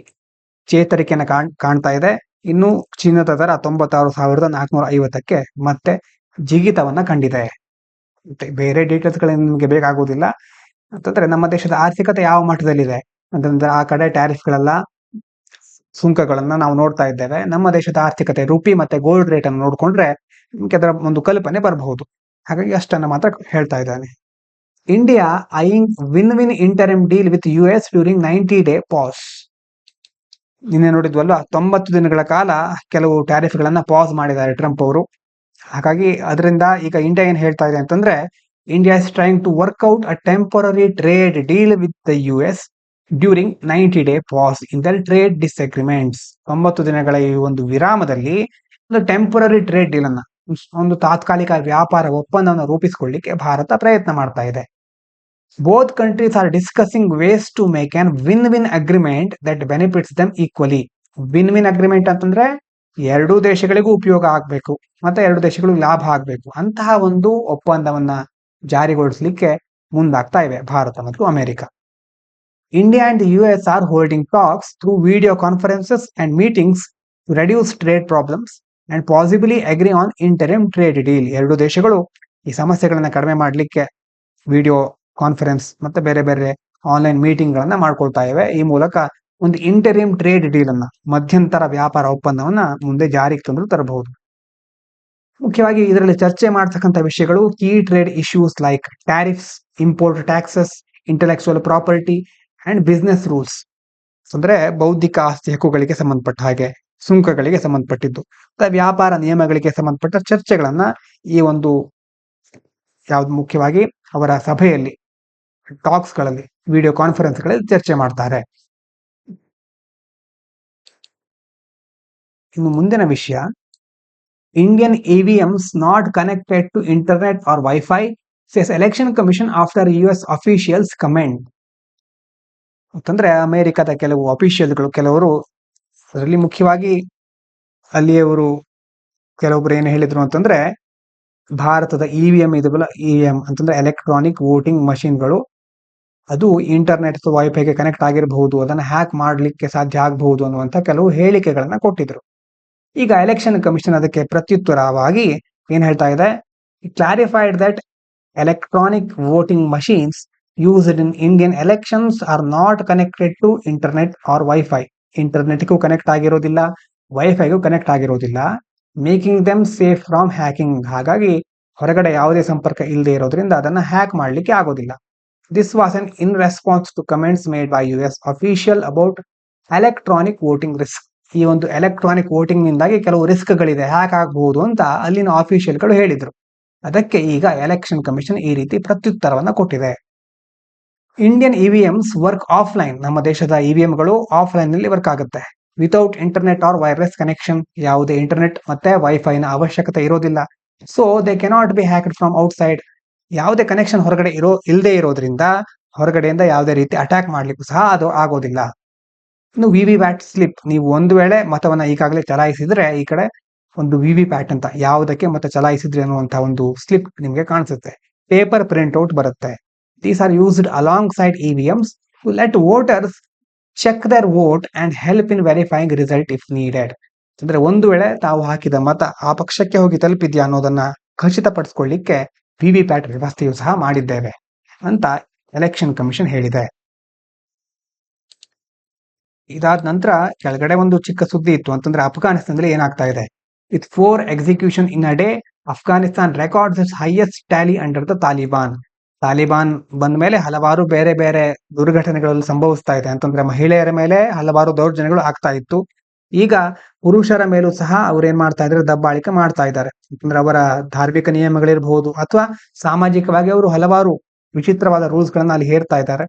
ಚೇತರಿಕೆಯನ್ನ ಕಾಣ್ತಾ ಇದೆ. ಇನ್ನು ಚಿನ್ನದ ದರ 96,450ಕ್ಕೆ ಮತ್ತೆ ಜಿಗಿತವನ್ನ ಕಂಡಿದೆ. ಬೇರೆ ಡೀಟೇಲ್ಸ್ ಗಳು ನಿಮ್ಗೆ ಬೇಕಾಗುವುದಿಲ್ಲ. ಅಂತಂದ್ರೆ ನಮ್ಮ ದೇಶದ ಆರ್ಥಿಕತೆ ಯಾವ ಮಟ್ಟದಲ್ಲಿದೆ ಅಂತಂದ್ರೆ, ಆ ಕಡೆ ಟ್ಯಾರಿಫ್ಗಳೆಲ್ಲ ಸುಂಕಗಳನ್ನ ನಾವು ನೋಡ್ತಾ ಇದ್ದೇವೆ. ನಮ್ಮ ದೇಶದ ಆರ್ಥಿಕತೆ ರುಪಿ ಮತ್ತೆ ಗೋಲ್ಡ್ ರೇಟ್ ಅನ್ನು ನೋಡಿಕೊಂಡ್ರೆ ನಿಮ್ಗೆ ಅದರ ಒಂದು ಕಲ್ಪನೆ ಬರಬಹುದು. ಹಾಗಾಗಿ ಅಷ್ಟನ್ನ ಮಾತ್ರ ಹೇಳ್ತಾ ಇದ್ದಾನೆ. India eyeing win win interim deal with US during 90-day pause. ನಿನ್ನೆ ನೋಡಿದ್ವಲ್ವಾ, 90 ದಿನಗಳ ಕಾಲ ಕೆಲವು ಟ್ಯಾರಿಫ್ ಗಳನ್ನ ಪಾಸ್ ಮಾಡಿದ್ದಾರೆ ಟ್ರಂಪ್ ಅವರು. ಹಾಗಾಗಿ ಅದರಿಂದ ಈಗ ಇಂಡಿಯಾ ಏನ್ ಹೇಳ್ತಾ ಇದೆ ಅಂತಂದ್ರೆ, India is trying to work out a temporary trade deal with the US during 90-day pause in the trade disagreements. 90 ದಿನಗಳ ಈ ಒಂದು ವಿರಾಮದಲ್ಲಿ ಒಂದು ಟೆಂಪರರಿ ಟ್ರೇಡ್ ಡೀಲ್ ಅನ್ನ, ಒಂದು ತಾತ್ಕಾಲಿಕ ವ್ಯಾಪಾರ ಒಪ್ಪಂದವನ್ನು ರೂಪಿಸಿಕೊಳ್ಳಿಕ್ಕೆ ಭಾರತ ಪ್ರಯತ್ನ ಮಾಡ್ತಾ ಇದೆ. Both countries are discussing ways to make an win win agreement that benefits them equally. Win win agreement ಅಂತಂದ್ರೆ ಎರಡೂ ದೇಶಗಳಿಗೂ ಉಪಯೋಗ ಆಗ್ಬೇಕು ಮತ್ತೆ ಎರಡು ದೇಶಗಳಿಗೂ ಲಾಭ ಆಗ್ಬೇಕು, ಅಂತಹ ಒಂದು ಒಪ್ಪಂದವನ್ನ ಜಾರಿಗೊಳಿಸಲಿಕ್ಕೆ ಮುಂದಾಗ್ತಾ ಇವೆ ಭಾರತ ಮತ್ತು America. India and US are holding talks through video conferences and meetings to reduce trade problems and possibly agree on interim trade deal. ಎರಡು ದೇಶಗಳು ಈ ಸಮಸ್ಯೆಗಳನ್ನ ಕಡಿಮೆ ಮಾಡಲಿಕ್ಕೆ ವಿಡಿಯೋ ಕಾನ್ಫರೆನ್ಸ್ ಮತ್ತೆ ಬೇರೆ ಬೇರೆ ಆನ್ಲೈನ್ ಮೀಟಿಂಗ್ ಗಳನ್ನ ಮಾಡ್ಕೊಳ್ತಾ ಇವೆ. ಈ ಮೂಲಕ ಒಂದು ಇಂಟರಿಮ್ ಟ್ರೇಡ್ ಡೀಲ್ ಅನ್ನ, ಮಧ್ಯಂತರ ವ್ಯಾಪಾರ ಒಪ್ಪಂದವನ್ನ ಮುಂದೆ ಜಾರಿಗೆ ತಂದು ತರಬಹುದು. ಮುಖ್ಯವಾಗಿ ಇದರಲ್ಲಿ ಚರ್ಚೆ ಮಾಡತಕ್ಕಂಥ ವಿಷಯಗಳು key trade issues like tariffs, import taxes, intellectual property and business rules. ಅಂದ್ರೆ ಬೌದ್ಧಿಕ ಆಸ್ತಿ ಹಕ್ಕುಗಳಿಗೆ ಸಂಬಂಧಪಟ್ಟ ಹಾಗೆ, ಸುಂಕಗಳಿಗೆ ಸಂಬಂಧಪಟ್ಟಿದ್ದು, ವ್ಯಾಪಾರ ನಿಯಮಗಳಿಗೆ ಸಂಬಂಧಪಟ್ಟ ಚರ್ಚೆಗಳನ್ನ ಈ ಒಂದು ಯಾವ್ದು ಮುಖ್ಯವಾಗಿ ಅವರ ಸಭೆಯಲ್ಲಿ, ಟಾಕ್ಸ್ ಗಳಲ್ಲಿ, ವಿಡಿಯೋ ಕಾನ್ಫರೆನ್ಸ್ ಗಳಲ್ಲಿ ಚರ್ಚೆ ಮಾಡ್ತಾರೆ. ಇನ್ನು ಮುಂದಿನ ವಿಷಯ, Indian EVMs not connected to internet or wifi says election commission after US officials comment. ಅಂತಂದ್ರೆ ಅಮೆರಿಕದ ಕೆಲವು ಅಫಿಷಿಯಲ್ಗಳು, ಕೆಲವರು, ಅದರಲ್ಲಿ ಮುಖ್ಯವಾಗಿ ಅಲ್ಲಿಯವರು ಕೆಲವೊಬ್ರು ಏನು ಹೇಳಿದ್ರು ಅಂತಂದ್ರೆ, ಭಾರತದ EVM ಇದೆಲ್ಲ, EVM ಅಂತಂದ್ರೆ ಎಲೆಕ್ಟ್ರಾನಿಕ್ ವೋಟಿಂಗ್ ಮಷಿನ್ಗಳು, ಅದು ಇಂಟರ್ನೆಟ್ ವೈಫೈಗೆ ಕನೆಕ್ಟ್ ಆಗಿರಬಹುದು, ಅದನ್ನ ಹ್ಯಾಕ್ ಮಾಡ್ಲಿಕ್ಕೆ ಸಾಧ್ಯ ಆಗಬಹುದು ಅನ್ನುವಂತ ಕೆಲವು ಹೇಳಿಕೆಗಳನ್ನ ಕೊಟ್ಟಿದ್ರು. ಈಗ ಎಲೆಕ್ಷನ್ ಕಮಿಷನ್ ಅದಕ್ಕೆ ಪ್ರತ್ಯುತ್ತರವಾಗಿ ಏನ್ ಹೇಳ್ತಾ ಇದೆ, clarified that electronic voting machines used in Indian elections are not connected to internet or WiFi. ಇಂಟರ್ನೆಟ್ಗೂ ಕನೆಕ್ಟ್ ಆಗಿರೋದಿಲ್ಲ, ವೈಫೈಗೂ ಕನೆಕ್ಟ್ ಆಗಿರೋದಿಲ್ಲ, making them safe from hacking. ಹಾಗಾಗಿ ಹೊರಗಡೆ ಯಾವುದೇ ಸಂಪರ್ಕ ಇಲ್ಲದೆ ಇರೋದ್ರಿಂದ ಅದನ್ನ ಹ್ಯಾಕ್ ಮಾಡ್ಲಿಕ್ಕೆ ಆಗೋದಿಲ್ಲ. This was an in response to comments made by US official about electronic voting risk. ಈ ಒಂದು ಎಲೆಕ್ಟ್ರಾನಿಕ್ ವೋಟಿಂಗ್ ನಿಂದಾಗಿ ಕೆಲವು ರಿಸ್ಕ್ ಗಳಿದೆ, ಹ್ಯಾಕ್ ಆಗಬಹುದು ಅಂತ ಅಲ್ಲಿನ ಆಫಿಷಿಯಲ್ಗಳು ಹೇಳಿದ್ರು. ಅದಕ್ಕೆ ಈಗ ಎಲೆಕ್ಷನ್ ಕಮಿಷನ್ ಈ ರೀತಿ ಪ್ರತ್ಯುತ್ತರವನ್ನ ಕೊಟ್ಟಿದೆ. Indian EVMs work offline. ನಮ್ಮ ದೇಶದ EVMಗಳು ಆಫ್ಲೈನ್ ನಲ್ಲಿ ವರ್ಕ್ ಆಗುತ್ತೆ. Without internet or wireless connection. ಯಾವುದೇ ಇಂಟರ್ನೆಟ್ ಮತ್ತೆ ವೈಫೈನ ಅವಶ್ಯಕತೆ ಇರೋದಿಲ್ಲ. So they cannot be hacked from outside. ಯಾವುದೇ ಕನೆಕ್ಷನ್ ಹೊರಗಡೆ ಇಲ್ಲದೆ ಇರೋದ್ರಿಂದ ಹೊರಗಡೆಯಿಂದ ಯಾವುದೇ ರೀತಿ ಅಟ್ಯಾಕ್ ಮಾಡ್ಲಿಕ್ಕೂ ಸಹ ಅದು ಆಗೋದಿಲ್ಲ. ಇನ್ನು VVPAT ಸ್ಲಿಪ್. ನೀವು ಒಂದು ವೇಳೆ ಮತವನ್ನ ಈಗಾಗಲೇ ಚಲಾಯಿಸಿದ್ರೆ ಈ ಕಡೆ ಒಂದು VVPAT ಅಂತ ಯಾವುದಕ್ಕೆ ಮತ ಚಲಾಯಿಸಿದ್ರಿ ಅನ್ನುವಂತಹ ಒಂದು ಸ್ಲಿಪ್ ನಿಮ್ಗೆ ಕಾಣಿಸುತ್ತೆ. ಪೇಪರ್ ಪ್ರಿಂಟ್ ಔಟ್ ಬರುತ್ತೆ. These are used alongside EVMs to let voters check their vote and help in verifying result if needed. ಅಂದ್ರೆ ಒಂದು ವೇಳೆ ತಾವು ಹಾಕಿದ ಮತ ಆ ಪಕ್ಷಕ್ಕೆ ಹೋಗಿ ತಲುಪಿದ್ಯಾ ಅನ್ನೋದನ್ನ ಖಚಿತಪಡಿಸಿಕೊಳ್ಳಿಕ್ಕೆ VVPAT ವ್ಯವಸ್ಥೆಯು ಸಹ ಮಾಡಿದ್ದೇವೆ ಅಂತ ಎಲೆಕ್ಷನ್ ಕಮಿಷನ್ ಹೇಳಿದೆ. ಇದಾದ ನಂತರ ಕೆಳಗಡೆ ಒಂದು ಚಿಕ್ಕ ಸುದ್ದಿ ಇತ್ತು, ಅಂತಂದ್ರೆ ಅಫ್ಘಾನಿಸ್ತಾನದಲ್ಲಿ ಏನಾಗ್ತಾ ಇದೆ. With 4 execution in a day, Afghanistan records it's highest Tally under the Taliban. Taliban ಬಂದ ಮೇಲೆ ಹಲವಾರು ಬೇರೆ ಬೇರೆ ದುರ್ಘಟನೆಗಳಲ್ಲಿ ಸಂಭವಿಸ್ತಾ ಇದೆ. ಅಂತಂದ್ರೆ ಮಹಿಳೆಯರ ಮೇಲೆ ಹಲವಾರು ದೌರ್ಜನ್ಯಗಳು ಆಗ್ತಾ ಇತ್ತು. ಈಗ ಪುರುಷರ ಮೇಲೂ ಸಹ ಅವ್ರು ಏನ್ ಮಾಡ್ತಾ ಇದ್ದಾರೆ, ದಬ್ಬಾಳಿಕೆ ಮಾಡ್ತಾ ಇದ್ದಾರೆ. ಅಂತಂದ್ರೆ ಅವರ ಧಾರ್ಮಿಕ ನಿಯಮಗಳಿರಬಹುದು ಅಥವಾ ಸಾಮಾಜಿಕವಾಗಿ ಅವರು ಹಲವಾರು ವಿಚಿತ್ರವಾದ ರೂಲ್ಸ್ ಗಳನ್ನ ಅಲ್ಲಿ ಹೇರ್ತಾ ಇದ್ದಾರೆ.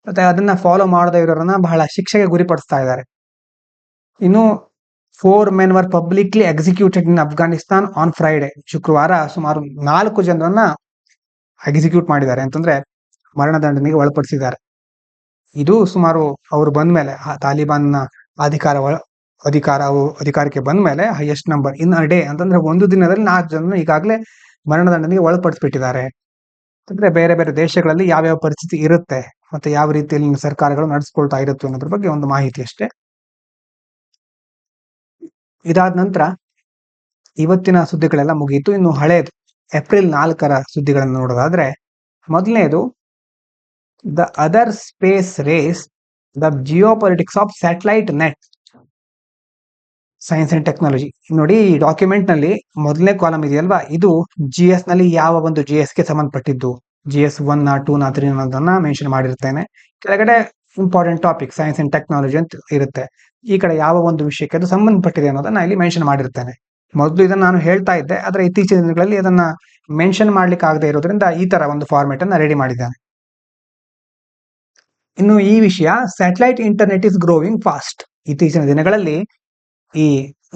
ಮತ್ತೆ ಅದನ್ನ ಫಾಲೋ ಮಾಡದೇ ಇರೋರನ್ನ ಬಹಳ ಶಿಕ್ಷೆಗೆ ಗುರಿಪಡಿಸ್ತಾ ಇದ್ದಾರೆ. ಇನ್ನು 4 men were publicly executed in Afghanistan on Friday. ಶುಕ್ರವಾರ ಸುಮಾರು 4 ಜನರನ್ನ ಎಕ್ಸಿಕ್ಯೂಟ್ ಮಾಡಿದ್ದಾರೆ, ಅಂತಂದ್ರೆ ಮರಣದಂಡನೆಗೆ ಒಳಪಡಿಸಿದ್ದಾರೆ. ಇದು ಸುಮಾರು ಅವರು ಬಂದ್ಮೇಲೆ, ತಾಲಿಬಾನ್ನ ಅಧಿಕಾರಕ್ಕೆ ಬಂದ್ಮೇಲೆ highest number in a day. ಅಂತಂದ್ರೆ ಒಂದು ದಿನದಲ್ಲಿ 4 ಜನ ಈಗಾಗಲೇ ಮರಣದಂಡನೆಗೆ ಒಳಪಡಿಸ್ಬಿಟ್ಟಿದ್ದಾರೆ. ಅಂದ್ರೆ ಬೇರೆ ಬೇರೆ ದೇಶಗಳಲ್ಲಿ ಯಾವ್ಯಾವ ಪರಿಸ್ಥಿತಿ ಇರುತ್ತೆ ಮತ್ತೆ ಯಾವ ರೀತಿಯಲ್ಲಿ ಸರ್ಕಾರಗಳು ನಡೆಸ್ಕೊಳ್ತಾ ಇರುತ್ತೆ ಅನ್ನೋದ್ರ ಬಗ್ಗೆ ಒಂದು ಮಾಹಿತಿ ಅಷ್ಟೇ. ಇದಾದ ನಂತರ ಇವತ್ತಿನ ಸುದ್ದಿಗಳೆಲ್ಲ ಮುಗಿಯಿತು. ಇನ್ನು ಹಳೇದು ಏಪ್ರಿಲ್ 4ರ ಸುದ್ದಿಗಳನ್ನು ನೋಡೋದಾದ್ರೆ, ಮೊದಲನೇದು, the other space race, the geopolitics of satellite net. Science and technology. ನೋಡಿ, ಈ ಡಾಕ್ಯುಮೆಂಟ್ ನಲ್ಲಿ ಮೊದಲನೇ ಕಾಲಮ್ ಇದೆಯಲ್ವಾ, ಇದು GS ನಲ್ಲಿ ಯಾವ ಒಂದು GS ಗೆ ಸಂಬಂಧಪಟ್ಟಿದ್ದು, GS 1 2 3 ಅನ್ನೋದನ್ನ ಮೆನ್ಷನ್ ಮಾಡಿರ್ತೇನೆ. ಕೆಳಗಡೆ important topic science and technology ಅಂತ ಇರುತ್ತೆ. ಈ ಕಡೆ ಯಾವ ಒಂದು ವಿಷಯಕ್ಕೆ ಅದು ಸಂಬಂಧಪಟ್ಟಿದೆ ಅನ್ನೋದನ್ನ ಇಲ್ಲಿ ಮೆನ್ಷನ್ ಮಾಡಿರ್ತೇನೆ. ಮೊದಲು ಇದನ್ನ ನಾನು ಹೇಳ್ತಾ ಇದ್ದೆ, ಆದ್ರೆ ಇತ್ತೀಚಿನ ದಿನಗಳಲ್ಲಿ ಅದನ್ನ ಮೆನ್ಷನ್ ಮಾಡ್ಲಿಕ್ಕೆ ಆಗದೆ ಇರೋದ್ರಿಂದ ಈ ತರ ಒಂದು ಫಾರ್ಮೆಟ್ ಅನ್ನ ರೆಡಿ ಮಾಡಿದ್ದೇನೆ. ಇನ್ನು ಈ ವಿಷಯ, satellite internet is growing fast. ಇತ್ತೀಚಿನ ದಿನಗಳಲ್ಲಿ ಈ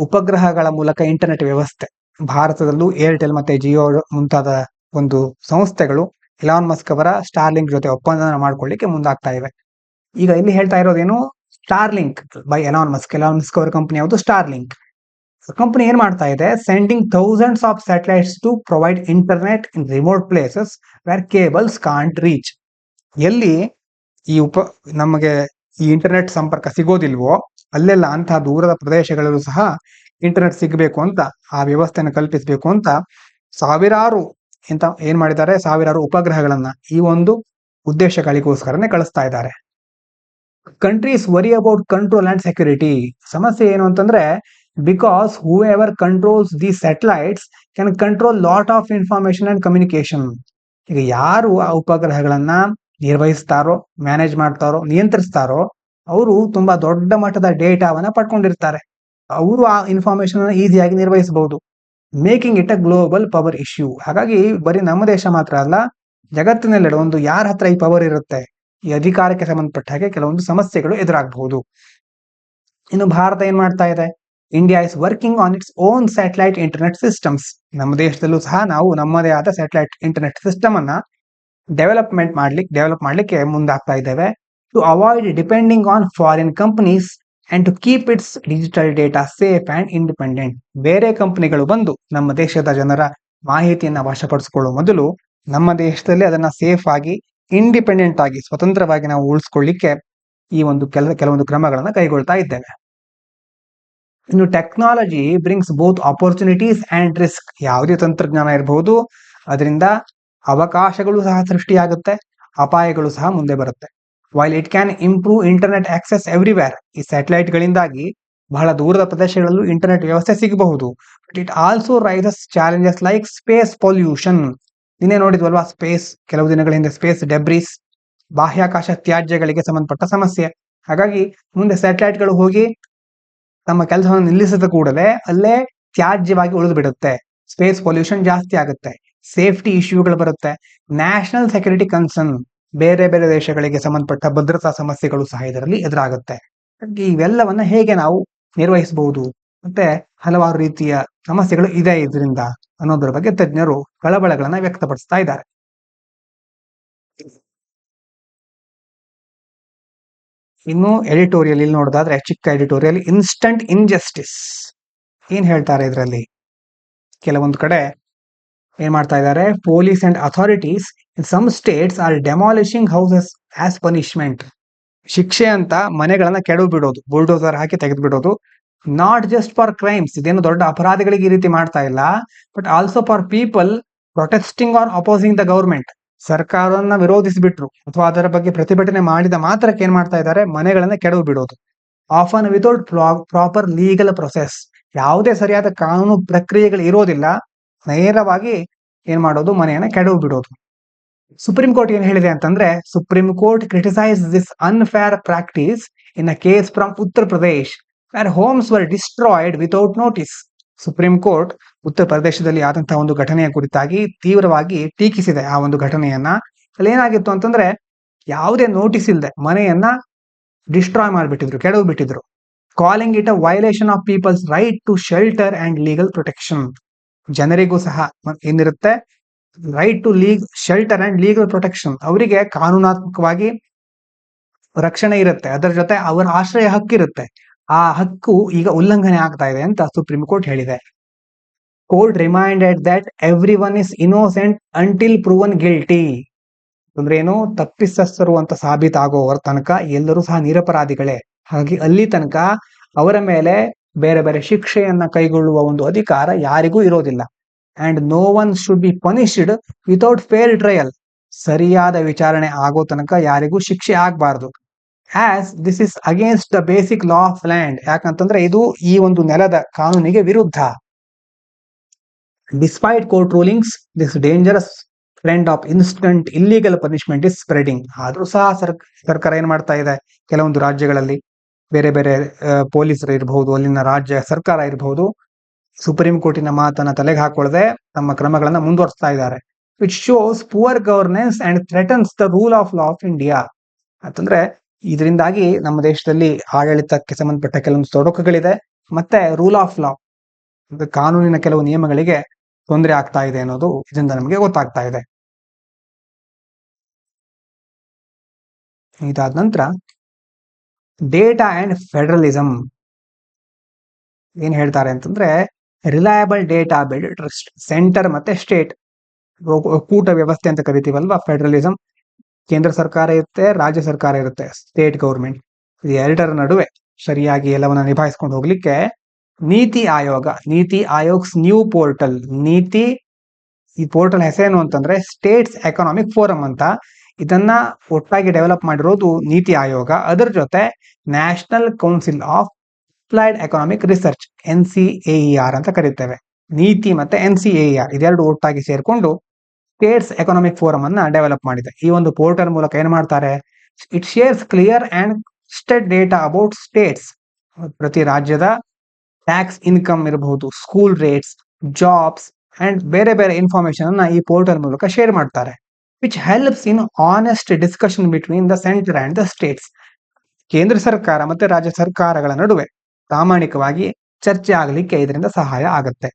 ಉಪಗ್ರಹಗಳ ಮೂಲಕ ಇಂಟರ್ನೆಟ್ ವ್ಯವಸ್ಥೆ ಭಾರತದಲ್ಲೂ ಏರ್ಟೆಲ್ ಮತ್ತೆ ಜಿಯೋ ಮುಂತಾದ ಒಂದು ಸಂಸ್ಥೆಗಳು ಇಲಾನ್ ಮಸ್ಕ್ ಅವರ ಸ್ಟಾರ್ಲಿಂಕ್ ಜೊತೆ ಒಪ್ಪಂದ ಮಾಡ್ಕೊಳ್ಳಿಕ್ಕೆ ಮುಂದಾಗ್ತಾ ಇವೆ. ಈಗ ಇಲ್ಲಿ ಹೇಳ್ತಾ ಇರೋದೇನು, Starlink by Elon Musk. Elon Musk ಅವರ ಕಂಪನಿ ಯಾವುದು? ಸ್ಟಾರ್ಲಿಂಕ್ ಕಂಪನಿ ಏನ್ ಮಾಡ್ತಾ ಇದೆ, sending thousands of satellites to provide internet in remote places where cables can't reach. ಎಲ್ಲಿ ಈ ನಮಗೆ ಈ ಇಂಟರ್ನೆಟ್ ಸಂಪರ್ಕ ಸಿಗೋದಿಲ್ವೋ ಅಲ್ಲೆಲ್ಲ ಅಂತಹ ದೂರದ ಪ್ರದೇಶಗಳಲ್ಲೂ ಸಹ ಇಂಟರ್ನೆಟ್ ಸಿಗಬೇಕು ಅಂತ, ಆ ವ್ಯವಸ್ಥೆಯನ್ನು ಕಲ್ಪಿಸಬೇಕು ಅಂತ ಸಾವಿರಾರು ಏನ್ ಮಾಡಿದ್ದಾರೆ, ಸಾವಿರಾರು ಉಪಗ್ರಹಗಳನ್ನ ಈ ಒಂದು ಉದ್ದೇಶಗಳಿಗೋಸ್ಕರನೇ ಕಳಿಸ್ತಾ ಇದ್ದಾರೆ. Countries worry about control and security. ಸಮಸ್ಯೆ ಏನು ಅಂತಂದ್ರೆ, because who ever controls the satellites can control lot of information and communication. ಈಗ ಯಾರು ಆ ಉಪಗ್ರಹಗಳನ್ನ ನಿರ್ವಹಿಸ್ತಾರೋ, ಮ್ಯಾನೇಜ್ ಮಾಡ್ತಾರೋ, ನಿಯಂತ್ರಿಸ್ತಾರೋ ಅವರು ತುಂಬಾ ದೊಡ್ಡ ಮಟ್ಟದ ಡೇಟಾವನ್ನ ಪಡ್ಕೊಂಡಿರ್ತಾರೆ. ಅವರು ಆ ಇನ್ಫಾರ್ಮೇಶನ್ ಈಸಿಯಾಗಿ ನಿರ್ವಹಿಸಬಹುದು, making it a global power issue. ಹಾಗಾಗಿ ಬರೀ ನಮ್ಮ ದೇಶ ಮಾತ್ರ ಅಲ್ಲ, ಜಗತ್ತಿನೆಲ್ಲೆಡೆ ಒಂದು ಯಾರ ಹತ್ರ ಈ ಪವರ್ ಇರುತ್ತೆ, ಈ ಅಧಿಕಾರಕ್ಕೆ ಸಂಬಂಧಪಟ್ಟ ಹಾಗೆ ಕೆಲವೊಂದು ಸಮಸ್ಯೆಗಳು ಎದುರಾಗಬಹುದು. ಇನ್ನು ಭಾರತ ಏನ್ ಮಾಡ್ತಾ ಇದೆ, India is working on its own satellite internet systems. ನಮ್ಮ ದೇಶದಲ್ಲೂ ಸಹ ನಾವು ನಮ್ಮದೇ ಆದ ಸ್ಯಾಟಲೈಟ್ ಇಂಟರ್ನೆಟ್ ಸಿಸ್ಟಮ್ ಅನ್ನ ಡೆವಲಪ್ ಮಾಡ್ಲಿಕ್ಕೆ ಮುಂದಾಗ್ತಾ ಇದ್ದೇವೆ. To avoid depending on foreign companies and to keep its digital data safe and independent. ಬೇರೆ ಕಂಪನಿಗಳು ಬಂದು ನಮ್ಮ ದೇಶದ ಜನರ ಮಾಹಿತಿಯನ್ನ ವಶಪಡಿಸಿಕೊಳ್ಳುವ ಮೊದಲು ನಮ್ಮ ದೇಶದಲ್ಲಿ ಅದನ್ನ ಸೇಫ್ ಆಗಿ, ಇಂಡಿಪೆಂಡೆಂಟ್ ಆಗಿ, ಸ್ವತಂತ್ರವಾಗಿ ನಾವು ಉಳಿಸ್ಕೊಳ್ಳಿಕ್ಕೆ ಈ ಒಂದು ಕೆಲವೊಂದು ಕ್ರಮಗಳನ್ನ ಕೈಗೊಳ್ತಾ ಇದ್ದೇವೆ. ಇನ್ನು technology brings both opportunities and risk. ಯಾವುದೇ ತಂತ್ರಜ್ಞಾನ ಇರಬಹುದು, ಅದರಿಂದ ಅವಕಾಶಗಳು ಸಹ ಸೃಷ್ಟಿಯಾಗುತ್ತೆ, ಅಪಾಯಗಳು ಸಹ ಮುಂದೆ ಬರುತ್ತೆ. While it can improve internet access everywhere. ಈ ಸ್ಯಾಟಲೈಟ್ ಗಳಿಂದಾಗಿ ಬಹಳ ದೂರದ ಪ್ರದೇಶಗಳಲ್ಲೂ ಇಂಟರ್ನೆಟ್ ವ್ಯವಸ್ಥೆ ಸಿಗಬಹುದು. But it also raises challenges like space pollution. ನಿನ್ನೆ ನೋಡಿದ್ವಲ್ವಾ, ಕೆಲವು ದಿನಗಳ ಹಿಂದೆ ಸ್ಪೇಸ್ ಡೆಬ್ರಿಸ್, ಬಾಹ್ಯಾಕಾಶ ತ್ಯಾಜ್ಯಗಳಿಗೆ ಸಂಬಂಧಪಟ್ಟ ಸಮಸ್ಯೆ. ಹಾಗಾಗಿ ಮುಂದೆ ಸ್ಯಾಟಲೈಟ್ಗಳು ಹೋಗಿ ತಮ್ಮ ಕೆಲಸವನ್ನು ನಿಲ್ಲಿಸಿದ ಕೂಡಲೇ ಅಲ್ಲೇ ತ್ಯಾಜ್ಯವಾಗಿ ಉಳಿದು ಬಿಡುತ್ತೆ. ಸ್ಪೇಸ್ ಪೊಲ್ಯೂಷನ್ ಜಾಸ್ತಿ ಆಗುತ್ತೆ, ಸೇಫ್ಟಿ ಇಶ್ಯೂಗಳು ಬರುತ್ತೆ, ನ್ಯಾಷನಲ್ ಸೆಕ್ಯೂರಿಟಿ ಕನ್ಸರ್ನ್, ಬೇರೆ ಬೇರೆ ದೇಶಗಳಿಗೆ ಸಂಬಂಧಪಟ್ಟ ಭದ್ರತಾ ಸಮಸ್ಯೆಗಳು ಸಹ ಇದರಲ್ಲಿ ಎದುರಾಗುತ್ತೆ. ಇವೆಲ್ಲವನ್ನ ಹೇಗೆ ನಾವು ನಿರ್ವಹಿಸಬಹುದು, ಮತ್ತೆ ಹಲವಾರು ರೀತಿಯ ಸಮಸ್ಯೆಗಳು ಇದೆ ಇದರಿಂದ ಅನ್ನೋದ್ರ ಬಗ್ಗೆ ತಜ್ಞರು ಕಳವಳಗಳನ್ನ ವ್ಯಕ್ತಪಡಿಸ್ತಾ ಇದ್ದಾರೆ. ಇನ್ನು ಎಡಿಟೋರಿಯಲ್ ಇಲ್ಲಿ ನೋಡೋದಾದ್ರೆ, ಚಿಕ್ಕ ಎಡಿಟೋರಿಯಲ್, ಇನ್ಸ್ಟಂಟ್ ಇನ್ಜಸ್ಟಿಸ್. ಏನ್ ಹೇಳ್ತಾರೆ ಇದರಲ್ಲಿ, ಕೆಲವೊಂದು ಕಡೆ ಏನ್ ಮಾಡ್ತಾ ಇದ್ದಾರೆ, police and authorities in some states are demolishing houses as punishment. ಶಿಕ್ಷೆ ಅಂತ ಮನೆಗಳನ್ನ ಕೆಡವು ಬಿಡೋದು, ಬುಲ್ಡೋಸರ್ ಹಾಕಿ ತೆಗೆದು ಬಿಡೋದು. ನಾಟ್ ಜಸ್ಟ್ ಫಾರ್ ಕ್ರೈಮ್ಸ್, ಇದೇನು ದೊಡ್ಡ ಅಪರಾಧಗಳಿಗೆ ಈ ರೀತಿ ಮಾಡ್ತಾ ಇಲ್ಲ, but also for people protesting or opposing the government. ಸರ್ಕಾರವನ್ನ ವಿರೋಧಿಸಿಬಿಟ್ರು ಅಥವಾ ಅದರ ಬಗ್ಗೆ ಪ್ರತಿಭಟನೆ ಮಾಡಿದ ಮಾತ್ರಕ್ಕೆ ಏನ್ ಮಾಡ್ತಾ ಇದ್ದಾರೆ, ಮನೆಗಳನ್ನ ಕೆಡವು ಬಿಡೋದು. Often without proper legal process. ಯಾವುದೇ ಸರಿಯಾದ ಕಾನೂನು ಪ್ರಕ್ರಿಯೆಗಳು ಇರೋದಿಲ್ಲ, ನೇರವಾಗಿ ಏನ್ ಮಾಡೋದು, ಮನೆಯನ್ನ ಕೆಡವು ಬಿಡೋದು. ಸುಪ್ರೀಂ ಕೋರ್ಟ್ ಏನ್ ಹೇಳಿದೆ ಅಂತಂದ್ರೆ, Supreme Court criticise this unfair practice in a case from Uttar Pradesh where homes were destroyed without notice. Supreme Court ಉತ್ತರ ಪ್ರದೇಶದಲ್ಲಿ ಆದಂತಹ ಒಂದು ಘಟನೆಯ ಕುರಿತಾಗಿ ತೀವ್ರವಾಗಿ ಟೀಕಿಸಿದೆ ಆ ಒಂದು ಘಟನೆಯನ್ನ. ಅಲ್ಲಿ ಏನಾಗಿತ್ತು ಅಂತಂದ್ರೆ, ಯಾವುದೇ ನೋಟಿಸ್ ಇಲ್ಲದೆ ಮನೆಯನ್ನ ಡಿಸ್ಟ್ರಾಯ್ ಮಾಡಿಬಿಟ್ಟಿದ್ರು, ಕೆಡವು ಬಿಟ್ಟಿದ್ರು. Calling it a violation of people's right to shelter and legal protection. ಜನರಿಗೂ ಸಹ ಏನಿರುತ್ತೆ, right to shelter and legal protection. ಅವರಿಗೆ ಕಾನೂನಾತ್ಮಕವಾಗಿ ರಕ್ಷಣೆ ಇರುತ್ತೆ, ಅದರ ಜೊತೆ ಅವರ ಆಶ್ರಯ ಹಕ್ಕಿರುತ್ತೆ. ಆ ಹಕ್ಕು ಈಗ ಉಲ್ಲಂಘನೆ ಆಗ್ತಾ ಇದೆ ಅಂತ ಸುಪ್ರೀಂ ಕೋರ್ಟ್ ಹೇಳಿದೆ. Court reminded that every one is innocent until proven guilty. ಅಂದ್ರೆ ಏನು, ತಪ್ಪಿತಸ್ಥರು ಅಂತ ಸಾಬೀತಾಗುವವರ ತನಕ ಎಲ್ಲರೂ ಸಹ ನಿರಪರಾಧಿಗಳೇ. ಹಾಗಾಗಿ ಅಲ್ಲಿ ತನಕ ಅವರ ಮೇಲೆ ಬೇರೆ ಬೇರೆ ಶಿಕ್ಷೆಯನ್ನ ಕೈಗೊಳ್ಳುವ ಒಂದು ಅಧಿಕಾರ ಯಾರಿಗೂ ಇರೋದಿಲ್ಲ. And no one should be punished without fair trial. ಸರಿಯಾದ ವಿಚಾರಣೆ ಆಗೋ ತನಕ ಯಾರಿಗೂ ಶಿಕ್ಷೆ ಆಗ್ಬಾರ್ದು. As this is against the basic law of land. ಯಾಕಂತಂದ್ರೆ ಇದು ಈ ಒಂದು ನೆಲದ ಕಾನೂನಿಗೆ ವಿರುದ್ಧ. Despite court rulings, this dangerous trend of instant illegal punishment is spreading. ಆದ್ರೂ ಸಹ ಸರ್ಕಾರ ಏನ್ ಮಾಡ್ತಾ ಇದೆ, ಕೆಲವೊಂದು ರಾಜ್ಯಗಳಲ್ಲಿ ಬೇರೆ ಬೇರೆ ಪೊಲೀಸರು ಇರಬಹುದು, ಅಲ್ಲಿನ ರಾಜ್ಯ ಸರ್ಕಾರ ಇರಬಹುದು, ಸುಪ್ರೀಂ ಕೋರ್ಟಿನ ಮಾತನ್ನ ತಲೆಗೆ ಹಾಕೊಳ್ಳದೆ ತಮ್ಮ ಕ್ರಮಗಳನ್ನ ಮುಂದುವರಿಸ್ತಾ ಇದ್ದಾರೆ. Which shows poor governance and ಥ್ರೆಟನ್ಸ್ the rule of law of India. ಅಂತಂದ್ರೆ ಇದರಿಂದಾಗಿ ನಮ್ಮ ದೇಶದಲ್ಲಿ ಆಡಳಿತಕ್ಕೆ ಸಂಬಂಧಪಟ್ಟ ಕೆಲವೊಂದು ತೊಡಕುಗಳಿದೆ, ಮತ್ತೆ ರೂಲ್ ಆಫ್ ಲಾ, ಕಾನೂನಿನ ಕೆಲವು ನಿಯಮಗಳಿಗೆ ತೊಂದರೆ ಆಗ್ತಾ ಇದೆ ಅನ್ನೋದು ಇದರಿಂದ ನಮಗೆ ಗೊತ್ತಾಗ್ತಾ ಇದೆ. ಇದಾದ ನಂತರ ಡೇಟಾ ಅಂಡ್ ಫೆಡರಲಿಸಮ್ ಏನ್ ಹೇಳ್ತಾರೆ ಅಂತಂದ್ರೆ, reliable data build trust. Centre ಮತ್ತೆ ಸ್ಟೇಟ್ ಒಕ್ಕೂಟ ವ್ಯವಸ್ಥೆ ಅಂತ ಕರಿತೀವಲ್ವಾ, ಫೆಡರಲಿಸಮ್. ಕೇಂದ್ರ ಸರ್ಕಾರ ಇರುತ್ತೆ, ರಾಜ್ಯ ಸರ್ಕಾರ ಇರುತ್ತೆ, ಸ್ಟೇಟ್ ಗೌರ್ಮೆಂಟ್. ಇದು ಎರಡರ ನಡುವೆ ಸರಿಯಾಗಿ ಎಲ್ಲವನ್ನ ನಿಭಾಯಿಸ್ಕೊಂಡು ಹೋಗ್ಲಿಕ್ಕೆ ನೀತಿ ಆಯೋಗ್ಸ್ ನ್ಯೂ ಪೋರ್ಟಲ್. ಈ ಪೋರ್ಟಲ್ ಹೆಸರೇನು ಅಂತಂದ್ರೆ ಸ್ಟೇಟ್ಸ್ ಎಕನಾಮಿಕ್ ಫೋರಂ ಅಂತ. ಇದನ್ನ ಒಟ್ಟಾಗಿ ಡೆವಲಪ್ ಮಾಡಿರೋದು ನೀತಿ ಆಯೋಗ. ಅದರ ಜೊತೆ national council of applied economic research, NCAER ಅಂತ ಕರೀತೇವೆ. ನೀತಿ ಮತ್ತೆ NCAER ಇದೆರಡು ಒಟ್ಟಾಗಿ ಸೇರ್ಕೊಂಡು ಸ್ಟೇಟ್ಸ್ ಎಕನಾಮಿಕ್ ಫೋರಂ ಅನ್ನ ಡೆವಲಪ್ ಮಾಡಿದೆ. ಈ ಒಂದು ಪೋರ್ಟಲ್ ಮೂಲಕ ಏನ್ ಮಾಡ್ತಾರೆ, it shares clear and steady data about states. ಪ್ರತಿ ರಾಜ್ಯದ ಟ್ಯಾಕ್ಸ್ ಇನ್ಕಮ್ ಇರಬಹುದು, ಸ್ಕೂಲ್ ರೇಟ್ಸ್, ಜಾಬ್ಸ್ ಅಂಡ್ ಬೇರೆ ಬೇರೆ ಇನ್ಫಾರ್ಮೇಶನ್ ಅನ್ನ ಈ ಪೋರ್ಟಲ್ ಮೂಲಕ ಶೇರ್ ಮಾಡ್ತಾರೆ. Which helps in honest discussion between the centre and the states. ಕೇಂದ್ರ ಸರ್ಕಾರ ಮತ್ತೆ ರಾಜ್ಯ ಸರ್ಕಾರಗಳ ನಡುವೆ ಪ್ರಾಮಾಣಿಕವಾಗಿ ಚರ್ಚೆ ಆಗಲಿಕ್ಕೆ ಇದರಿಂದ ಸಹಾಯ ಆಗುತ್ತೆ.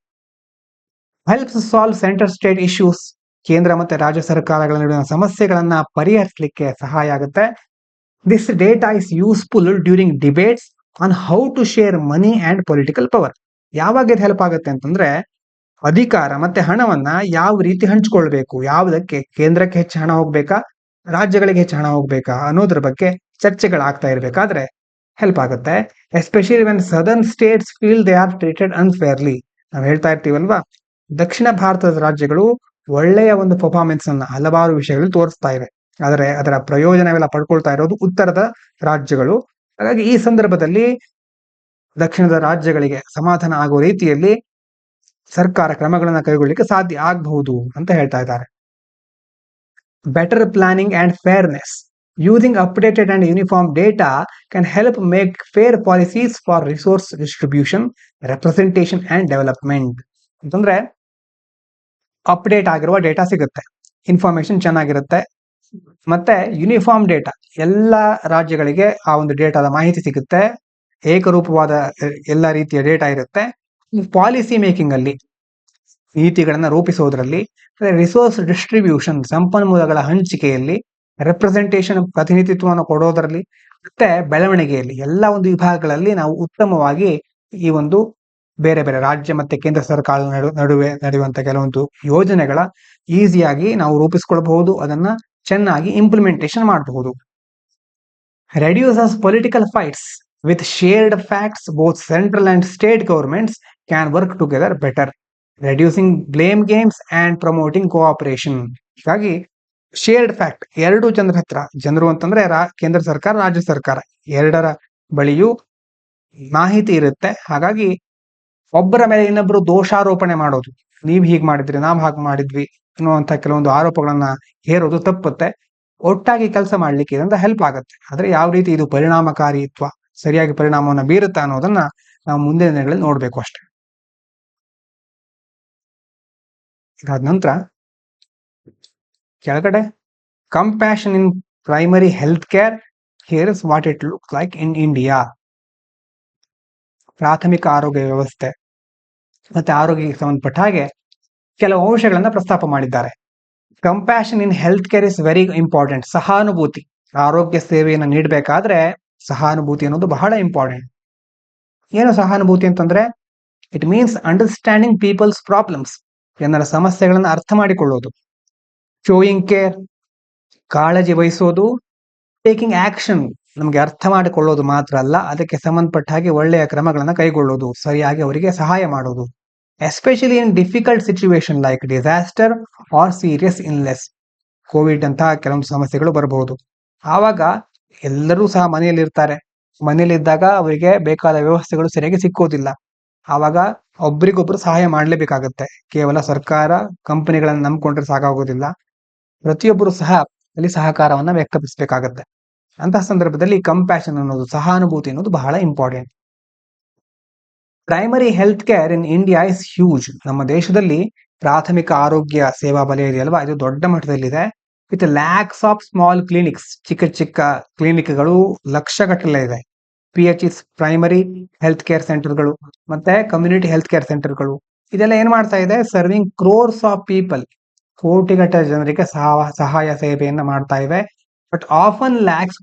Helps solve centre state issues. ಕೇಂದ್ರ ಮತ್ತೆ ರಾಜ್ಯ ಸರ್ಕಾರಗಳ ನಡುವಿನ ಸಮಸ್ಯೆಗಳನ್ನ ಪರಿಹರಿಸಲಿಕ್ಕೆ ಸಹಾಯ ಆಗುತ್ತೆ. This data is useful during debates on how to share money and political power. ಯಾವಾಗ ಇದು ಹೆಲ್ಪ್ ಆಗುತ್ತೆ ಅಂತಂದ್ರೆ, ಅಧಿಕಾರ ಮತ್ತೆ ಹಣವನ್ನ ಯಾವ ರೀತಿ ಹಂಚ್ಕೊಳ್ಬೇಕು, ಯಾವುದಕ್ಕೆ ಕೇಂದ್ರಕ್ಕೆ ಹೆಚ್ಚು ಹಣ ಹೋಗ್ಬೇಕಾ, ರಾಜ್ಯಗಳಿಗೆ ಹೆಚ್ಚು ಹಣ ಹೋಗ್ಬೇಕಾ ಅನ್ನೋದ್ರ ಬಗ್ಗೆ ಚರ್ಚೆಗಳಾಗ್ತಾ ಇರಬೇಕಾದ್ರೆ ಹೆಲ್ಪ್ ಆಗುತ್ತೆ. Especially when southern States feel they are treated ಅನ್ಫೇರ್ಲಿ. ನಾವು ಹೇಳ್ತಾ ಇರ್ತೀವಲ್ವಾ, ದಕ್ಷಿಣ ಭಾರತದ ರಾಜ್ಯಗಳು ಒಳ್ಳೆಯ ಒಂದು ಪರ್ಫಾರ್ಮೆನ್ಸ್ ಅನ್ನ ಹಲವಾರು ವಿಷಯಗಳಲ್ಲಿ ತೋರಿಸ್ತಾ ಇವೆ, ಆದರೆ ಅದರ ಪ್ರಯೋಜನವೆಲ್ಲ ಪಡ್ಕೊಳ್ತಾ ಇರೋದು ಉತ್ತರದ ರಾಜ್ಯಗಳು. ಹಾಗಾಗಿ ಈ ಸಂದರ್ಭದಲ್ಲಿ ದಕ್ಷಿಣದ ರಾಜ್ಯಗಳಿಗೆ ಸಮಾಧಾನ ಆಗುವ ರೀತಿಯಲ್ಲಿ ಸರ್ಕಾರ ಕ್ರಮಗಳನ್ನು ಕೈಗೊಳ್ಳಿಕ್ಕೆ ಸಾಧ್ಯ ಆಗಬಹುದು ಅಂತ ಹೇಳ್ತಾ ಇದ್ದಾರೆ. Better planning and fairness. Using updated and uniform data can help make fair policies for resource distribution, representation and development. ಅಂತಂದ್ರೆ ಅಪ್ಡೇಟ್ ಆಗಿರುವ ಡೇಟಾ ಸಿಗುತ್ತೆ, ಇನ್ಫಾರ್ಮೇಶನ್ ಚೆನ್ನಾಗಿರುತ್ತೆ, ಮತ್ತೆ ಯೂನಿಫಾರ್ಮ್ ಡೇಟಾ ಎಲ್ಲ ರಾಜ್ಯಗಳಿಗೆ ಆ ಒಂದು ಡೇಟಾದ ಮಾಹಿತಿ ಸಿಗುತ್ತೆ, ಏಕರೂಪವಾದ ಎಲ್ಲ ರೀತಿಯ ಡೇಟಾ ಇರುತ್ತೆ. ಪಾಲಿಸಿ ಮೇಕಿಂಗ್ ಅಲ್ಲಿ, ನೀತಿಗಳನ್ನ ರೂಪಿಸೋದ್ರಲ್ಲಿ, ರಿಸೋರ್ಸ್ ಡಿಸ್ಟ್ರಿಬ್ಯೂಷನ್ ಸಂಪನ್ಮೂಲಗಳ ಹಂಚಿಕೆಯಲ್ಲಿ, ರೆಪ್ರೆಸೆಂಟೇಷನ್ ಪ್ರತಿನಿಧಿತ್ವವನ್ನು ಕೊಡೋದರಲ್ಲಿ, ಮತ್ತೆ ಬೆಳವಣಿಗೆಯಲ್ಲಿ, ಎಲ್ಲ ಒಂದು ವಿಭಾಗಗಳಲ್ಲಿ ನಾವು ಉತ್ತಮವಾಗಿ ಈ ಒಂದು ಬೇರೆ ಬೇರೆ ರಾಜ್ಯ ಮತ್ತೆ ಕೇಂದ್ರ ಸರ್ಕಾರದ ನಡುವೆ ನಡೆಯುವಂತ ಕೆಲವೊಂದು ಯೋಜನೆಗಳ ಈಸಿಯಾಗಿ ನಾವು ರೂಪಿಸ್ಕೊಳ್ಬಹುದು, ಅದನ್ನ ಚೆನ್ನಾಗಿ ಇಂಪ್ಲಿಮೆಂಟೇಷನ್ ಮಾಡಬಹುದು. Reduces political fights with shared facts. Both central and state governments can work together better, reducing blame games and promoting cooperation. ಹೀಗಾಗಿ ಶೇರ್ಡ್ ಫ್ಯಾಕ್ಟ್, ಎರಡು ಜನರ ಹತ್ರ, ಜನರು ಅಂತಂದ್ರೆ ಕೇಂದ್ರ ಸರ್ಕಾರ, ರಾಜ್ಯ ಸರ್ಕಾರ ಎರಡರ ಬಳಿಯೂ ಮಾಹಿತಿ ಇರುತ್ತೆ. ಹಾಗಾಗಿ ಒಬ್ಬರ ಮೇಲೆ ಇನ್ನೊಬ್ರು ದೋಷಾರೋಪಣೆ ಮಾಡೋದು, ನೀವ್ ಹೀಗ್ ಮಾಡಿದ್ರಿ, ನಾವ್ ಹಾಗೆ ಮಾಡಿದ್ವಿ ಅನ್ನುವಂತ ಕೆಲವೊಂದು ಆರೋಪಗಳನ್ನ ಹೇರೋದು ತಪ್ಪುತ್ತೆ. ಒಟ್ಟಾಗಿ ಕೆಲಸ ಮಾಡ್ಲಿಕ್ಕೆ ಇದರಿಂದ ಹೆಲ್ಪ್ ಆಗುತ್ತೆ. ಆದ್ರೆ ಯಾವ ರೀತಿ ಇದು ಪರಿಣಾಮಕಾರಿತ್ವ, ಸರಿಯಾಗಿ ಪರಿಣಾಮವನ್ನು ಬೀರುತ್ತಾ ಅನ್ನೋದನ್ನ ನಾವು ಮುಂದಿನ ದಿನಗಳಲ್ಲಿ ನೋಡ್ಬೇಕು ಅಷ್ಟೇ. ಇದಾದ ನಂತರ ಕೆಳಗಡೆ compassion in primary health care. Here is what it looks like in India. ಪ್ರಾಥಮಿಕ ಆರೋಗ್ಯ ವ್ಯವಸ್ಥೆ ಮತ್ತೆ ಆರೋಗ್ಯಕ್ಕೆ ಸಂಬಂಧಪಟ್ಟ ಹಾಗೆ ಕೆಲವು ಅಂಶಗಳನ್ನ ಪ್ರಸ್ತಾಪ ಮಾಡಿದ್ದಾರೆ. Compassion in health care is very important. ಸಹಾನುಭೂತಿ, ಆರೋಗ್ಯ ಸೇವೆಯನ್ನು ನೀಡಬೇಕಾದ್ರೆ ಸಹಾನುಭೂತಿ ಅನ್ನೋದು ಬಹಳ ಇಂಪಾರ್ಟೆಂಟ್. ಏನು ಸಹಾನುಭೂತಿ ಅಂತಂದ್ರೆ, it means understanding people's problems, ಜನರ ಸಮಸ್ಯೆಗಳನ್ನ ಅರ್ಥ ಮಾಡಿಕೊಳ್ಳೋದು. ಶೋಯಿಂಗ್ ಕೇರ್, ಕಾಳಜಿ ವಹಿಸೋದು. ಟೇಕಿಂಗ್ ಆಕ್ಷನ್, ನಮಗೆ ಅರ್ಥ ಮಾಡಿಕೊಳ್ಳೋದು ಮಾತ್ರ ಅಲ್ಲ, ಅದಕ್ಕೆ ಸಂಬಂಧಪಟ್ಟ ಹಾಗೆ ಒಳ್ಳೆಯ ಕ್ರಮಗಳನ್ನ ಕೈಗೊಳ್ಳೋದು, ಸರಿಯಾಗಿ ಅವರಿಗೆ ಸಹಾಯ ಮಾಡೋದು. Especially in difficult situation like disaster R serious illness. Covid ಅಂತಹ ಕೆಲವೊಂದು ಸಮಸ್ಯೆಗಳು ಬರಬಹುದು. ಆವಾಗ ಎಲ್ಲರೂ ಸಹ ಮನೆಯಲ್ಲಿರ್ತಾರೆ. ಮನೆಯಲ್ಲಿದ್ದಾಗ ಅವರಿಗೆ ಬೇಕಾದ ವ್ಯವಸ್ಥೆಗಳು ಸರಿಯಾಗಿ ಸಿಕ್ಕೋದಿಲ್ಲ. ಆವಾಗ ಒಬ್ರಿಗೊಬ್ರು ಸಹಾಯ ಮಾಡ್ಲೇಬೇಕಾಗತ್ತೆ. ಕೇವಲ ಸರ್ಕಾರ, ಕಂಪನಿಗಳನ್ನ ನಂಬ್ಕೊಂಡ್ರೆ ಸಾಕಾಗೋದಿಲ್ಲ. ಪ್ರತಿಯೊಬ್ಬರು ಸಹ ಅಲ್ಲಿ ಸಹಕಾರವನ್ನ ವ್ಯಕ್ತಪಡಿಸಬೇಕಾಗತ್ತೆ. ಅಂತಹ ಸಂದರ್ಭದಲ್ಲಿ ಕಂಪ್ಯಾಷನ್ ಅನ್ನೋದು, ಸಹಾನುಭೂತಿ ಅನ್ನೋದು ಬಹಳ important. Primary health care in India is huge. ನಮ್ಮ ದೇಶದಲ್ಲಿ ಪ್ರಾಥಮಿಕ ಆರೋಗ್ಯ ಸೇವಾ ವಲಯ ಇದೆಯಲ್ವಾ, ಇದು ದೊಡ್ಡ ಮಟ್ಟದಲ್ಲಿದೆ. With lakhs of small clinics, ಚಿಕ್ಕ ಚಿಕ್ಕ ಕ್ಲಿನಿಕ್ಗಳು ಲಕ್ಷಗಟ್ಟಲೆ ಇದೆ. PHs, ಪ್ರೈಮರಿ ಹೆಲ್ತ್ ಕೇರ್ ಸೆಂಟರ್ಗಳು, ಮತ್ತೆ ಕಮ್ಯುನಿಟಿ ಹೆಲ್ತ್ ಕೇರ್ ಸೆಂಟರ್ಗಳು, ಇದೆಲ್ಲ ಏನ್ ಮಾಡ್ತಾ ಇದೆ? ಸರ್ವಿಂಗ್ ಕ್ರೋರ್ಸ್ ಆಫ್ ಪೀಪಲ್, ಕೋಟಿಗಟ್ಟಲೆ ಜನರಿಗೆ ಸಹಾಯ ಸೇವೆಯನ್ನ ಮಾಡ್ತಾ ಇವೆ. But often lakhs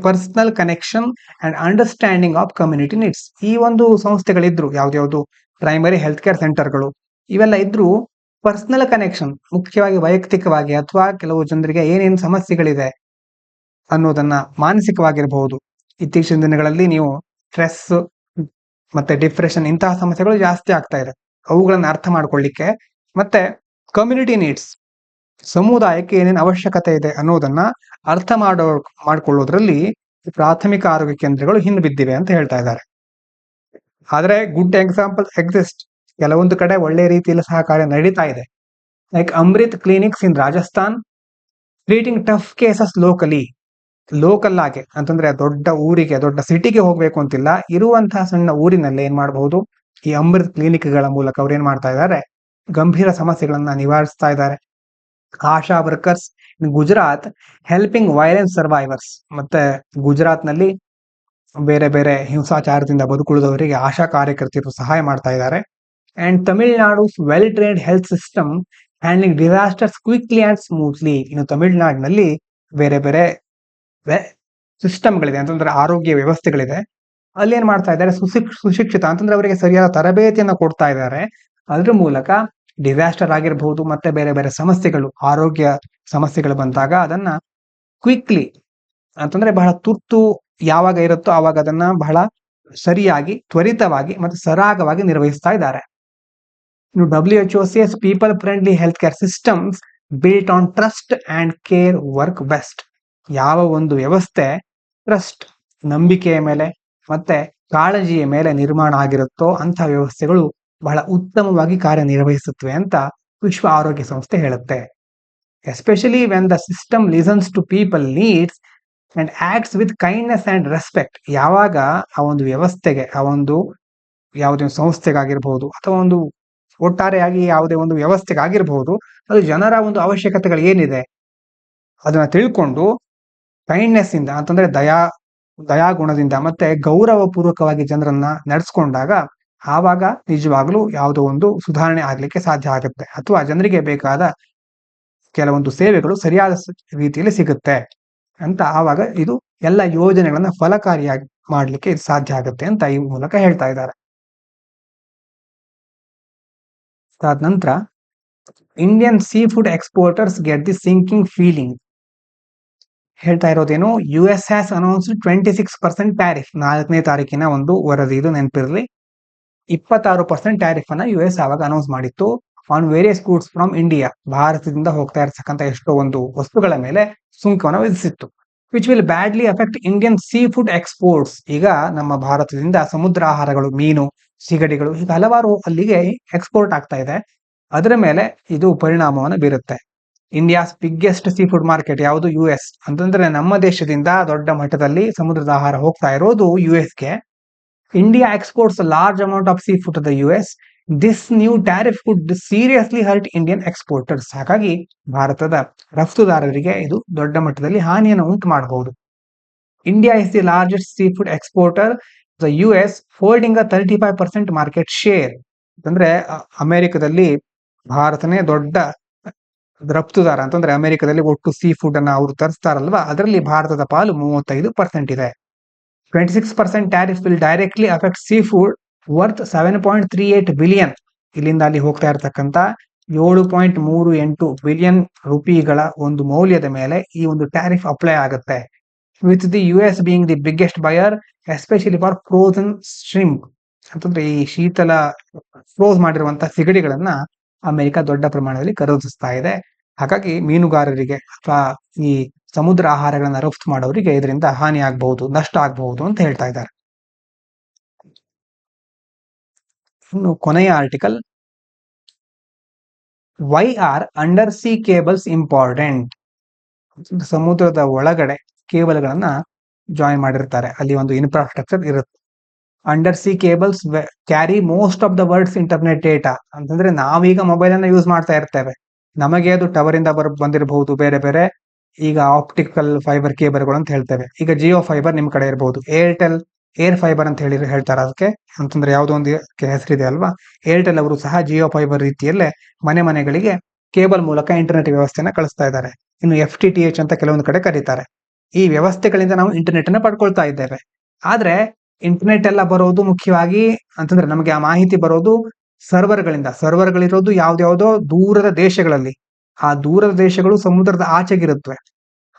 personal connection and understanding of community needs. ಈ ಒಂದು ಸಂಸ್ಥೆಗಳಿದ್ರು, ಯಾವ್ದ್ಯಾವ್ದು ಪ್ರೈಮರಿ ಹೆಲ್ತ್ ಕೇರ್ ಸೆಂಟರ್ಗಳು, ಇವೆಲ್ಲ ಇದ್ರು ಪರ್ಸನಲ್ ಕನೆಕ್ಷನ್, ಮುಖ್ಯವಾಗಿ ವೈಯಕ್ತಿಕವಾಗಿ ಅಥವಾ ಕೆಲವು ಜನರಿಗೆ ಏನೇನು ಸಮಸ್ಯೆಗಳಿದೆ ಅನ್ನೋದನ್ನ, ಮಾನಸಿಕವಾಗಿರಬಹುದು. ಇತ್ತೀಚಿನ ದಿನಗಳಲ್ಲಿ ನೀವು ಸ್ಟ್ರೆಸ್ ಮತ್ತೆ ಡಿಪ್ರೆಷನ್ ಇಂತಹ ಸಮಸ್ಯೆಗಳು ಜಾಸ್ತಿ ಆಗ್ತಾ ಇದೆ. ಅವುಗಳನ್ನ ಅರ್ಥ ಮಾಡ್ಕೊಳ್ಳಿಕ್ಕೆ, ಮತ್ತೆ ಕಮ್ಯುನಿಟಿ ನೀಡ್ಸ್, ಸಮುದಾಯಕ್ಕೆ ಏನೇನು ಅವಶ್ಯಕತೆ ಇದೆ ಅನ್ನೋದನ್ನ ಅರ್ಥ ಮಾಡ್ಕೊಳ್ಳೋದ್ರಲ್ಲಿ ಪ್ರಾಥಮಿಕ ಆರೋಗ್ಯ ಕೇಂದ್ರಗಳು ಹಿಂದೆ ಬಿದ್ದಿವೆ ಅಂತ ಹೇಳ್ತಾ ಇದ್ದಾರೆ. ಆದ್ರೆ ಗುಡ್ ಎಕ್ಸಾಂಪಲ್ ಎಕ್ಸಿಸ್ಟ್. ಕೆಲವೊಂದು ಕಡೆ ಒಳ್ಳೆ ರೀತಿಯಲ್ಲಿ ಸಹ ಕಾರ್ಯ ನಡೀತಾ ಇದೆ. Like Amrit clinics in Rajasthan, treating tough cases locally. Local ಆಗಿ ಅಂತಂದ್ರೆ ದೊಡ್ಡ ಊರಿಗೆ, ದೊಡ್ಡ ಸಿಟಿಗೆ ಹೋಗ್ಬೇಕು ಅಂತಿಲ್ಲ, ಇರುವಂತಹ ಸಣ್ಣ ಊರಿನಲ್ಲೇ ಏನ್ ಮಾಡಬಹುದು, ಈ ಅಮೃತ್ ಕ್ಲಿನಿಕ್ಗಳ ಮೂಲಕ ಅವ್ರು ಏನ್ ಮಾಡ್ತಾ ಇದ್ದಾರೆ, ಗಂಭೀರ ಸಮಸ್ಯೆಗಳನ್ನ ನಿವಾರಿಸ್ತಾ ಇದ್ದಾರೆ. ಆಶಾ ವರ್ಕರ್ಸ್ ಇನ್ ಗುಜರಾತ್ ಹೆಲ್ಪಿಂಗ್ ವೈಲೆನ್ಸ್ ಸರ್ವೈವರ್ಸ್. ಮತ್ತೆ ಗುಜರಾತ್ ನಲ್ಲಿ ಬೇರೆ ಬೇರೆ ಹಿಂಸಾಚಾರದಿಂದ ಬದುಕುಳಿದವರಿಗೆ ಆಶಾ ಕಾರ್ಯಕರ್ತರು ಸಹಾಯ ಮಾಡ್ತಾ ಇದ್ದಾರೆ. And Tamil Nadu well trained health system handling disasters quickly and smoothly. ಇನ್ನು ತಮಿಳುನಾಡಿನಲ್ಲಿ ಬೇರೆ ಬೇರೆ ಸಿಸ್ಟಮ್ಗಳಿದೆ, ಅಂತಂದ್ರೆ ಆರೋಗ್ಯ ವ್ಯವಸ್ಥೆಗಳಿದೆ. ಅಲ್ಲಿ ಏನ್ ಮಾಡ್ತಾ ಇದ್ದಾರೆ, ಸುಶಿಕ್ಷಿತ ಅಂತಂದ್ರೆ ಅವರಿಗೆ ಸರಿಯಾದ ತರಬೇತಿಯನ್ನ ಕೊಡ್ತಾ ಇದ್ದಾರೆ. ಅದ್ರ ಮೂಲಕ ಡಿಸಾಸ್ಟರ್ ಆಗಿರಬಹುದು, ಮತ್ತೆ ಬೇರೆ ಬೇರೆ ಸಮಸ್ಯೆಗಳು, ಆರೋಗ್ಯ ಸಮಸ್ಯೆಗಳು ಬಂದಾಗ ಅದನ್ನ ಕ್ವಿಕ್ಲಿ ಅಂತಂದ್ರೆ ಬಹಳ ತುರ್ತು ಯಾವಾಗ ಇರುತ್ತೋ ಆವಾಗ ಅದನ್ನ ಬಹಳ ಸರಿಯಾಗಿ, ತ್ವರಿತವಾಗಿ ಮತ್ತೆ ಸರಾಗವಾಗಿ ನಿರ್ವಹಿಸ್ತಾ ಇದ್ದಾರೆ. ಇನ್ನು WHO says people friendly health care systems built on trust and care work best. ಯಾವ ಒಂದು ವ್ಯವಸ್ಥೆ ಟ್ರಸ್ಟ್, ನಂಬಿಕೆಯ ಮೇಲೆ ಮತ್ತೆ ಕಾಳಜಿಯ ಮೇಲೆ ನಿರ್ಮಾಣ ಆಗಿರುತ್ತೋ ಅಂತಹ ವ್ಯವಸ್ಥೆಗಳು ಬಹಳ ಉತ್ತಮವಾಗಿ ಕಾರ್ಯನಿರ್ವಹಿಸುತ್ತವೆ ಅಂತ ವಿಶ್ವ ಆರೋಗ್ಯ ಸಂಸ್ಥೆ ಹೇಳುತ್ತೆ. Especially when the system listens to people needs and acts with kindness and respect. ಯಾವಾಗ ಆ ಒಂದು ವ್ಯವಸ್ಥೆಗೆ, ಆ ಒಂದು ಯಾವುದೇ ಸಂಸ್ಥೆಗಾಗಿರ್ಬಹುದು ಅಥವಾ ಒಂದು ಒಟ್ಟಾರೆಯಾಗಿ ಯಾವುದೇ ಒಂದು ವ್ಯವಸ್ಥೆಗಾಗಿರ್ಬಹುದು, ಅದು ಜನರ ಒಂದು ಅವಶ್ಯಕತೆಗಳು ಏನಿದೆ ಅದನ್ನ ತಿಳ್ಕೊಂಡು ಕೈಂಡ್ನೆಸ್ ಇಂದ ಅಂತಂದ್ರೆ ದಯಾಗುಣದಿಂದ ಮತ್ತೆ ಗೌರವ ಪೂರ್ವಕವಾಗಿ ಜನರನ್ನ ನಡೆಸ್ಕೊಂಡಾಗ ಆವಾಗ ನಿಜವಾಗ್ಲೂ ಯಾವುದೋ ಒಂದು ಸುಧಾರಣೆ ಆಗ್ಲಿಕ್ಕೆ ಸಾಧ್ಯ ಆಗುತ್ತೆ, ಅಥವಾ ಜನರಿಗೆ ಬೇಕಾದ ಕೆಲವೊಂದು ಸೇವೆಗಳು ಸರಿಯಾದ ರೀತಿಯಲ್ಲಿ ಸಿಗುತ್ತೆ ಅಂತ. ಆವಾಗ ಇದು ಎಲ್ಲ ಯೋಜನೆಗಳನ್ನ ಫಲಕಾರಿಯಾಗಿ ಮಾಡ್ಲಿಕ್ಕೆ ಇದು ಸಾಧ್ಯ ಆಗುತ್ತೆ ಅಂತ ಈ ಮೂಲಕ ಹೇಳ್ತಾ ಇದ್ದಾರೆ. ಅದಾದ ನಂತರ Indian sea food exporters get the sinking feeling. ಹೇಳ್ತಾ ಇರೋದೇನು, US ಹ್ಯಾಸ್ ಅನೌನ್ಸ್ಡ್ 26% ಟ್ಯಾರಿಫ್. 4ನೇ ತಾರೀಕಿನ ಒಂದು ವರದಿ ಇದು, ನೆನಪಿರಲಿ. 26% ಟ್ಯಾರಿಫ್ ಅನ್ನ US ಆವಾಗ ಅನೌನ್ಸ್ ಮಾಡಿತ್ತು on various goods from India. ಭಾರತದಿಂದ ಹೋಗ್ತಾ ಇರ್ತಕ್ಕಂಥ ಎಷ್ಟೋ ಒಂದು ವಸ್ತುಗಳ ಮೇಲೆ ಸುಂಕವನ್ನು ವಿಧಿಸಿತ್ತು. Which will badly affect Indian sea food exports. ಈಗ ನಮ್ಮ ಭಾರತದಿಂದ ಸಮುದ್ರ ಆಹಾರಗಳು, ಮೀನು, ಸಿಗಡಿಗಳು, ಈಗ ಹಲವಾರು ಅಲ್ಲಿಗೆ ಎಕ್ಸ್ಪೋರ್ಟ್ ಆಗ್ತಾ ಇದೆ. ಅದರ ಮೇಲೆ ಇದು ಪರಿಣಾಮವನ್ನು ಬೀರುತ್ತೆ. India's biggest sea food market ಯಾವುದು? US. ಅಂತಂದ್ರೆ ನಮ್ಮ ದೇಶದಿಂದ ದೊಡ್ಡ ಮಟ್ಟದಲ್ಲಿ ಸಮುದ್ರದ ಆಹಾರ ಹೋಗ್ತಾ ಇರೋದು USಗೆ. India exports large amount of seafood to the US. This new tariff could seriously hurt Indian exporters. ಹಾಗಾಗಿ ಭಾರತದ ರಫ್ತುದಾರರಿಗೆ ಇದು ದೊಡ್ಡ ಮಟ್ಟದಲ್ಲಿ ಹಾನಿಯನ್ನು ಉಂಟು ಮಾಡಬಹುದು. India is the largest seafood exporter, the US holding a 35% market share. ಅಂತಂದ್ರೆ ಅಮೆರಿಕದಲ್ಲಿ ಭಾರತನೇ ದೊಡ್ಡ ರಫ್ತುದಾರ. ಅಂತಂದ್ರೆ ಅಮೆರಿಕದಲ್ಲಿ ಒಟ್ಟು ಸೀ ಫುಡ್ ಅನ್ನ ಅವರು ತರಿಸ್ತಾರಲ್ವಾ, ಅದರಲ್ಲಿ ಭಾರತದ ಪಾಲು 35% ಇದೆ. 26% tariff will directly affect sea food worth 7.38 billion. ಇಲ್ಲಿಂದ ಅಲ್ಲಿ ಹೋಗ್ತಾ ಇರತಕ್ಕಂತ 7.38 ಬಿಲಿಯನ್ ರೂಪಿಗಳ ಒಂದು ಮೌಲ್ಯದ ಮೇಲೆ ಈ ಒಂದು ಟ್ಯಾರಿಫ್ ಅಪ್ಲೈ ಆಗುತ್ತೆ. With the US being the biggest buyer especially for frozen shrimp. ಅಂತಂದ್ರೆ ಈ ಶೀತಲ ಫ್ರೋಸ್ ಮಾಡಿರುವಂತಹ ಸಿಗಡಿಗಳನ್ನ ಅಮೆರಿಕ ದೊಡ್ಡ ಪ್ರಮಾಣದಲ್ಲಿ ಖರೀದಿಸ್ತಾ ಇದೆ. ಹಾಗಾಗಿ ಮೀನುಗಾರರಿಗೆ ಅಥವಾ ಈ ಸಮುದ್ರ ಆಹಾರಗಳನ್ನ ರಫ್ತು ಮಾಡೋರಿಗೆ ಇದರಿಂದ ಹಾನಿ ಆಗಬಹುದು, ನಷ್ಟ ಆಗಬಹುದು ಅಂತ ಹೇಳ್ತಾ ಇದ್ದಾರೆ. ಇನ್ನು ಕೊನೆಯ article, why are under C cables important. ಸಮುದ್ರದ ಒಳಗಡೆ ಕೇಬಲ್ಗಳನ್ನ ಜಾಯಿನ್ ಮಾಡಿರ್ತಾರೆ, ಅಲ್ಲಿ ಒಂದು ಇನ್ಫ್ರಾಸ್ಟ್ರಕ್ಚರ್ ಇರುತ್ತೆ. Under C cables carry most of the world's internet data ಅಂತಂದ್ರೆ ನಾವೀಗ ಮೊಬೈಲ್ ಅನ್ನ ಯೂಸ್ ಮಾಡ್ತಾ ಇರ್ತೇವೆ, ನಮಗೆ ಅದು ಟವರ್ ಇಂದ ಬಂದಿರಬಹುದು, ಬೇರೆ ಬೇರೆ ಈಗ ಆಪ್ಟಿಕಲ್ ಫೈಬರ್ ಕೇಬಲ್ಗಳು ಅಂತ ಹೇಳ್ತೇವೆ. ಈಗ ಜಿಯೋ ಫೈಬರ್ ನಿಮ್ ಕಡೆ ಇರಬಹುದು, ಏರ್ಟೆಲ್ ಏರ್ ಫೈಬರ್ ಅಂತ ಹೇಳ್ತಾರೆ ಅದಕ್ಕೆ, ಅಂತಂದ್ರೆ ಯಾವುದೋ ಒಂದು ಹೆಸರಿದೆ ಅಲ್ವಾ. ಏರ್ಟೆಲ್ ಅವರು ಸಹ ಜಿಯೋ ಫೈಬರ್ ರೀತಿಯಲ್ಲೇ ಮನೆ ಮನೆಗಳಿಗೆ ಕೇಬಲ್ ಮೂಲಕ ಇಂಟರ್ನೆಟ್ ವ್ಯವಸ್ಥೆನ ಕಳಿಸ್ತಾ ಇದ್ದಾರೆ. ಇನ್ನು FTTH ಅಂತ ಕೆಲವೊಂದು ಕಡೆ ಕರೀತಾರೆ. ಈ ವ್ಯವಸ್ಥೆಗಳಿಂದ ನಾವು ಇಂಟರ್ನೆಟ್ ಅನ್ನ ಪಡ್ಕೊಳ್ತಾ ಇದ್ದೇವೆ. ಆದ್ರೆ ಇಂಟರ್ನೆಟ್ ಎಲ್ಲ ಬರೋದು ಮುಖ್ಯವಾಗಿ ಅಂತಂದ್ರೆ ನಮಗೆ ಆ ಮಾಹಿತಿ ಬರೋದು ಸರ್ವರ್ಗಳಿಂದ. ಸರ್ವರ್ಗಳಿರೋದು ಯಾವ್ದ್ಯಾವ್ದೋ ದೂರದ ದೇಶಗಳಲ್ಲಿ. ಆ ದೂರದ ದೇಶಗಳು ಸಮುದ್ರದ ಆಚೆಗಿರುತ್ತವೆ.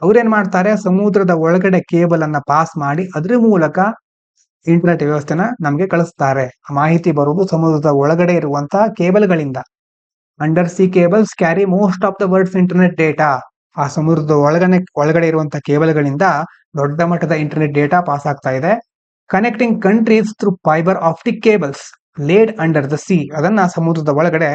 ಅವ್ರೇನ್ ಮಾಡ್ತಾರೆ, ಸಮುದ್ರದ ಒಳಗಡೆ ಕೇಬಲ್ ಅನ್ನ ಪಾಸ್ ಮಾಡಿ ಅದ್ರ ಮೂಲಕ ಇಂಟರ್ನೆಟ್ ವ್ಯವಸ್ಥೆನ ನಮ್ಗೆ ಕಳಿಸ್ತಾರೆ. ಮಾಹಿತಿ ಬರುವುದು ಸಮುದ್ರದ ಒಳಗಡೆ ಇರುವಂತಹ ಕೇಬಲ್ಗಳಿಂದ. Under C cables carry most of the world's internet data. ಆ ಸಮುದ್ರದ ಒಳಗಡೆ ಇರುವಂತಹ ಕೇಬಲ್ಗಳಿಂದ ದೊಡ್ಡ ಮಟ್ಟದ ಇಂಟರ್ನೆಟ್ ಡೇಟಾ ಪಾಸ್ ಆಗ್ತಾ ಇದೆ. Connecting countries through fibre optic cables laid under the sea. ಅದನ್ನ ಸಮುದ್ರದ ಒಳಗಡೆ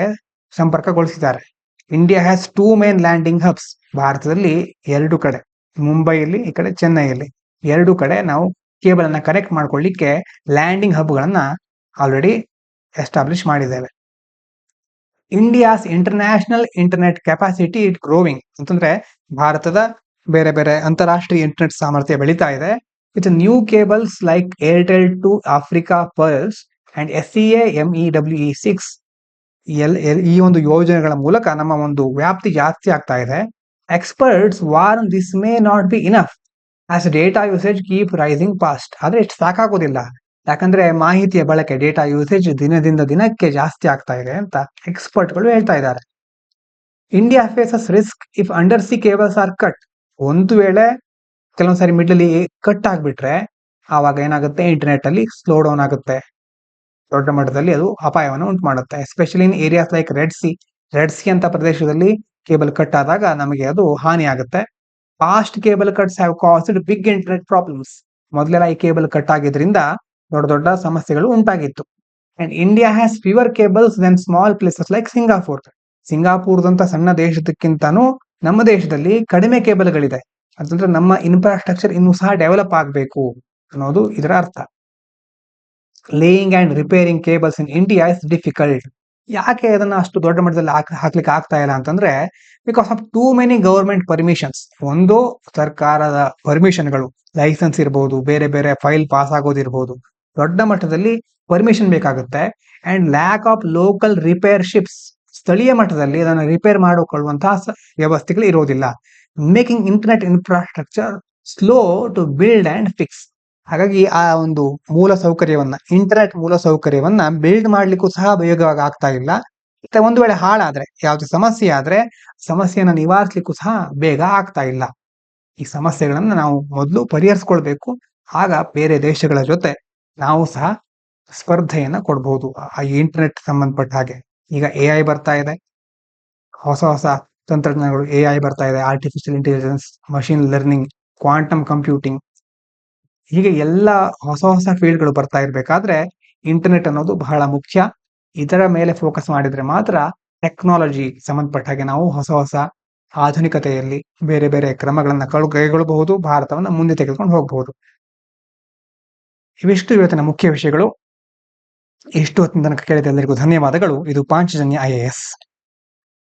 ಸಂಪರ್ಕಗೊಳಿಸಿದ್ದಾರೆ. India has 2 main landing hubs. ಭಾರತದಲ್ಲಿ 2 ಕಡೆ, ಮುಂಬೈಯಲ್ಲಿ, ಈ ಕಡೆ ಚೆನ್ನೈಯಲ್ಲಿ 2 ಕಡೆ ನಾವು ಕೇಬಲ್ ಅನ್ನ ಕನೆಕ್ಟ್ ಮಾಡ್ಕೊಳ್ಳಿಕ್ಕೆ ಲ್ಯಾಂಡಿಂಗ್ ಹಬ್ ಗಳನ್ನ ಆಲ್ರೆಡಿ ಎಸ್ಟಾಬ್ಲಿಷ್ ಮಾಡಿದ್ದೇವೆ. India's international internet capacity it growing ಅಂತಂದ್ರೆ ಭಾರತದ ಬೇರೆ ಬೇರೆ ಅಂತಾರಾಷ್ಟ್ರೀಯ ಇಂಟರ್ನೆಟ್ ಸಾಮರ್ಥ್ಯ ಬೆಳೀತಾ ಇದೆ. With new cables like Airtel to Africa Pearls and SEA-MEWE6 ಈ ಒಂದು ಯೋಜನೆಗಳ ಮೂಲಕ ನಮ್ಮ ಒಂದು ವ್ಯಾಪ್ತಿ ಜಾಸ್ತಿ ಆಗ್ತಾ ಇದೆ. Experts warn this may not be enough as data usage keep rising fast. ಆದ್ರೆ ಇಷ್ಟು ಸಾಕಾಗೋದಿಲ್ಲ, ಯಾಕಂದ್ರೆ ಮಾಹಿತಿಯ ಬಳಕೆ, ಡೇಟಾ ಯೂಸೇಜ್ ದಿನದಿಂದ ದಿನಕ್ಕೆ ಜಾಸ್ತಿ ಆಗ್ತಾ ಇದೆ ಅಂತ ಎಕ್ಸ್ಪರ್ಟ್ಗಳು ಹೇಳ್ತಾ ಇದ್ದಾರೆ. India faces risk if under C cables are cut. ಒಂದು ವೇಳೆ ಕೆಲವೊಂದ್ಸರಿ ಮಿಡ್ಲ್ ಕಟ್ ಆಗ್ಬಿಟ್ರೆ ಆವಾಗ ಏನಾಗುತ್ತೆ, ಇಂಟರ್ನೆಟ್ ಅಲ್ಲಿ ಸ್ಲೋ ಡೌನ್ ಆಗುತ್ತೆ, ದೊಡ್ಡ ಮಟ್ಟದಲ್ಲಿ ಅದು ಅಪಾಯವನ್ನು ಉಂಟು ಮಾಡುತ್ತೆ. Especially in areas like Red Sea ಅಂತ ಪ್ರದೇಶದಲ್ಲಿ ಕೇಬಲ್ ಕಟ್ ಆದಾಗ ನಮಗೆ ಅದು ಹಾನಿ ಆಗುತ್ತೆ. Past cable cuts have caused big internet problems. ಮೊದಲೆಲ್ಲ ಈ ಕೇಬಲ್ ಕಟ್ ಆಗಿದ್ರಿಂದ ದೊಡ್ಡ ದೊಡ್ಡ ಸಮಸ್ಯೆಗಳು ಉಂಟಾಗಿತ್ತು. And India has fewer cables than small places like Singapore. ಸಿಂಗಾಪುರದಂತ ಸಣ್ಣ ದೇಶದಕ್ಕಿಂತಾನು ನಮ್ಮ ದೇಶದಲ್ಲಿ ಕಡಿಮೆ ಕೇಬಲ್ಗಳಿದೆ. ಅಂತಂದ್ರೆ ನಮ್ಮ ಇನ್ಫ್ರಾಸ್ಟ್ರಕ್ಚರ್ ಇನ್ನೂ ಸಹ ಡೆವಲಪ್ ಆಗಬೇಕು ಅನ್ನೋದು ಇದರ ಅರ್ಥ. Laying and repairing cables in India is difficult. ಯಾಕೆ ಅದನ್ನ ಅಷ್ಟು ದೊಡ್ಡ ಮಟ್ಟದಲ್ಲಿ ಹಾಕ್ಲಿಕ್ಕೆ ಆಗ್ತಾ ಇಲ್ಲ ಅಂತಂದ್ರೆ because of too many government permissions. ಒಂದು ಸರ್ಕಾರದ ಪರ್ಮಿಷನ್ಗಳು, ಲೈಸೆನ್ಸ್ ಇರಬಹುದು, ಬೇರೆ ಬೇರೆ ಫೈಲ್ ಪಾಸ್ ಆಗೋದಿರ್ಬೋದು, ದೊಡ್ಡ ಮಟ್ಟದಲ್ಲಿ ಪರ್ಮಿಷನ್ ಬೇಕಾಗುತ್ತೆ. And lack of local repair ships. ಸ್ಥಳೀಯ ಮಟ್ಟದಲ್ಲಿ ಅದನ್ನು ರಿಪೇರ್ ಮಾಡಿಕೊಳ್ಳುವಂತಹ ವ್ಯವಸ್ಥೆಗಳು ಇರೋದಿಲ್ಲ. Making internet infrastructure slow to build and fix. ಹಾಗಾಗಿ ಆ ಒಂದು ಇಂಟರ್ನೆಟ್ ಮೂಲ ಸೌಕರ್ಯವನ್ನ ಬಿಲ್ಡ್ ಮಾಡ್ಲಿಕ್ಕೂ ಸಹ ಬೇಗವಾಗಿ ಆಗ್ತಾ ಇಲ್ಲ. ಒಂದು ವೇಳೆ ಹಾಳಾದ್ರೆ, ಯಾವ್ದು ಸಮಸ್ಯೆ ಆದ್ರೆ ಸಮಸ್ಯೆಯನ್ನ ನಿವಾರಿಸಲಿಕ್ಕೂ ಸಹ ಬೇಗ ಆಗ್ತಾ ಇಲ್ಲ. ಈ ಸಮಸ್ಯೆಗಳನ್ನ ನಾವು ಮೊದಲು ಪರಿಹರಿಸ್ಕೊಳ್ಬೇಕು. ಆಗ ಬೇರೆ ದೇಶಗಳ ಜೊತೆ ನಾವು ಸಹ ಸ್ಪರ್ಧೆಯನ್ನ ಕೊಡಬಹುದು ಆ ಇಂಟರ್ನೆಟ್ ಸಂಬಂಧಪಟ್ಟ ಹಾಗೆ. ಈಗ AI ಬರ್ತಾ ಇದೆ, ಹೊಸ ಹೊಸ ತಂತ್ರಜ್ಞಾನಗಳು AI ಬರ್ತಾ ಇದೆ, artificial intelligence, machine learning, quantum computing, ಹೀಗೆ ಎಲ್ಲ ಹೊಸ ಹೊಸ ಫೀಲ್ಡ್ಗಳು ಬರ್ತಾ ಇರ್ಬೇಕಾದ್ರೆ ಇಂಟರ್ನೆಟ್ ಅನ್ನೋದು ಬಹಳ ಮುಖ್ಯ. ಇದರ ಮೇಲೆ ಫೋಕಸ್ ಮಾಡಿದ್ರೆ ಮಾತ್ರ ಟೆಕ್ನಾಲಜಿ ಸಂಬಂಧಪಟ್ಟ ಹಾಗೆ ನಾವು ಹೊಸ ಹೊಸ ಆಧುನಿಕತೆಯಲ್ಲಿ ಬೇರೆ ಬೇರೆ ಕ್ರಮಗಳನ್ನ ಕೈಗೊಳ್ಳಬಹುದು, ಭಾರತವನ್ನ ಮುಂದೆ ತೆಗೆದುಕೊಂಡು ಹೋಗಬಹುದು. ಇವಿಷ್ಟು ಇವತ್ತಿನ ಮುಖ್ಯ ವಿಷಯಗಳು. ಇಷ್ಟು ಹೊತ್ತಿನ ತನಕ ಕೇಳಿದ ಎಲ್ಲರಿಗೂ ಧನ್ಯವಾದಗಳು. ಇದು ಪಾಂಚಜನ್ಯ IAS.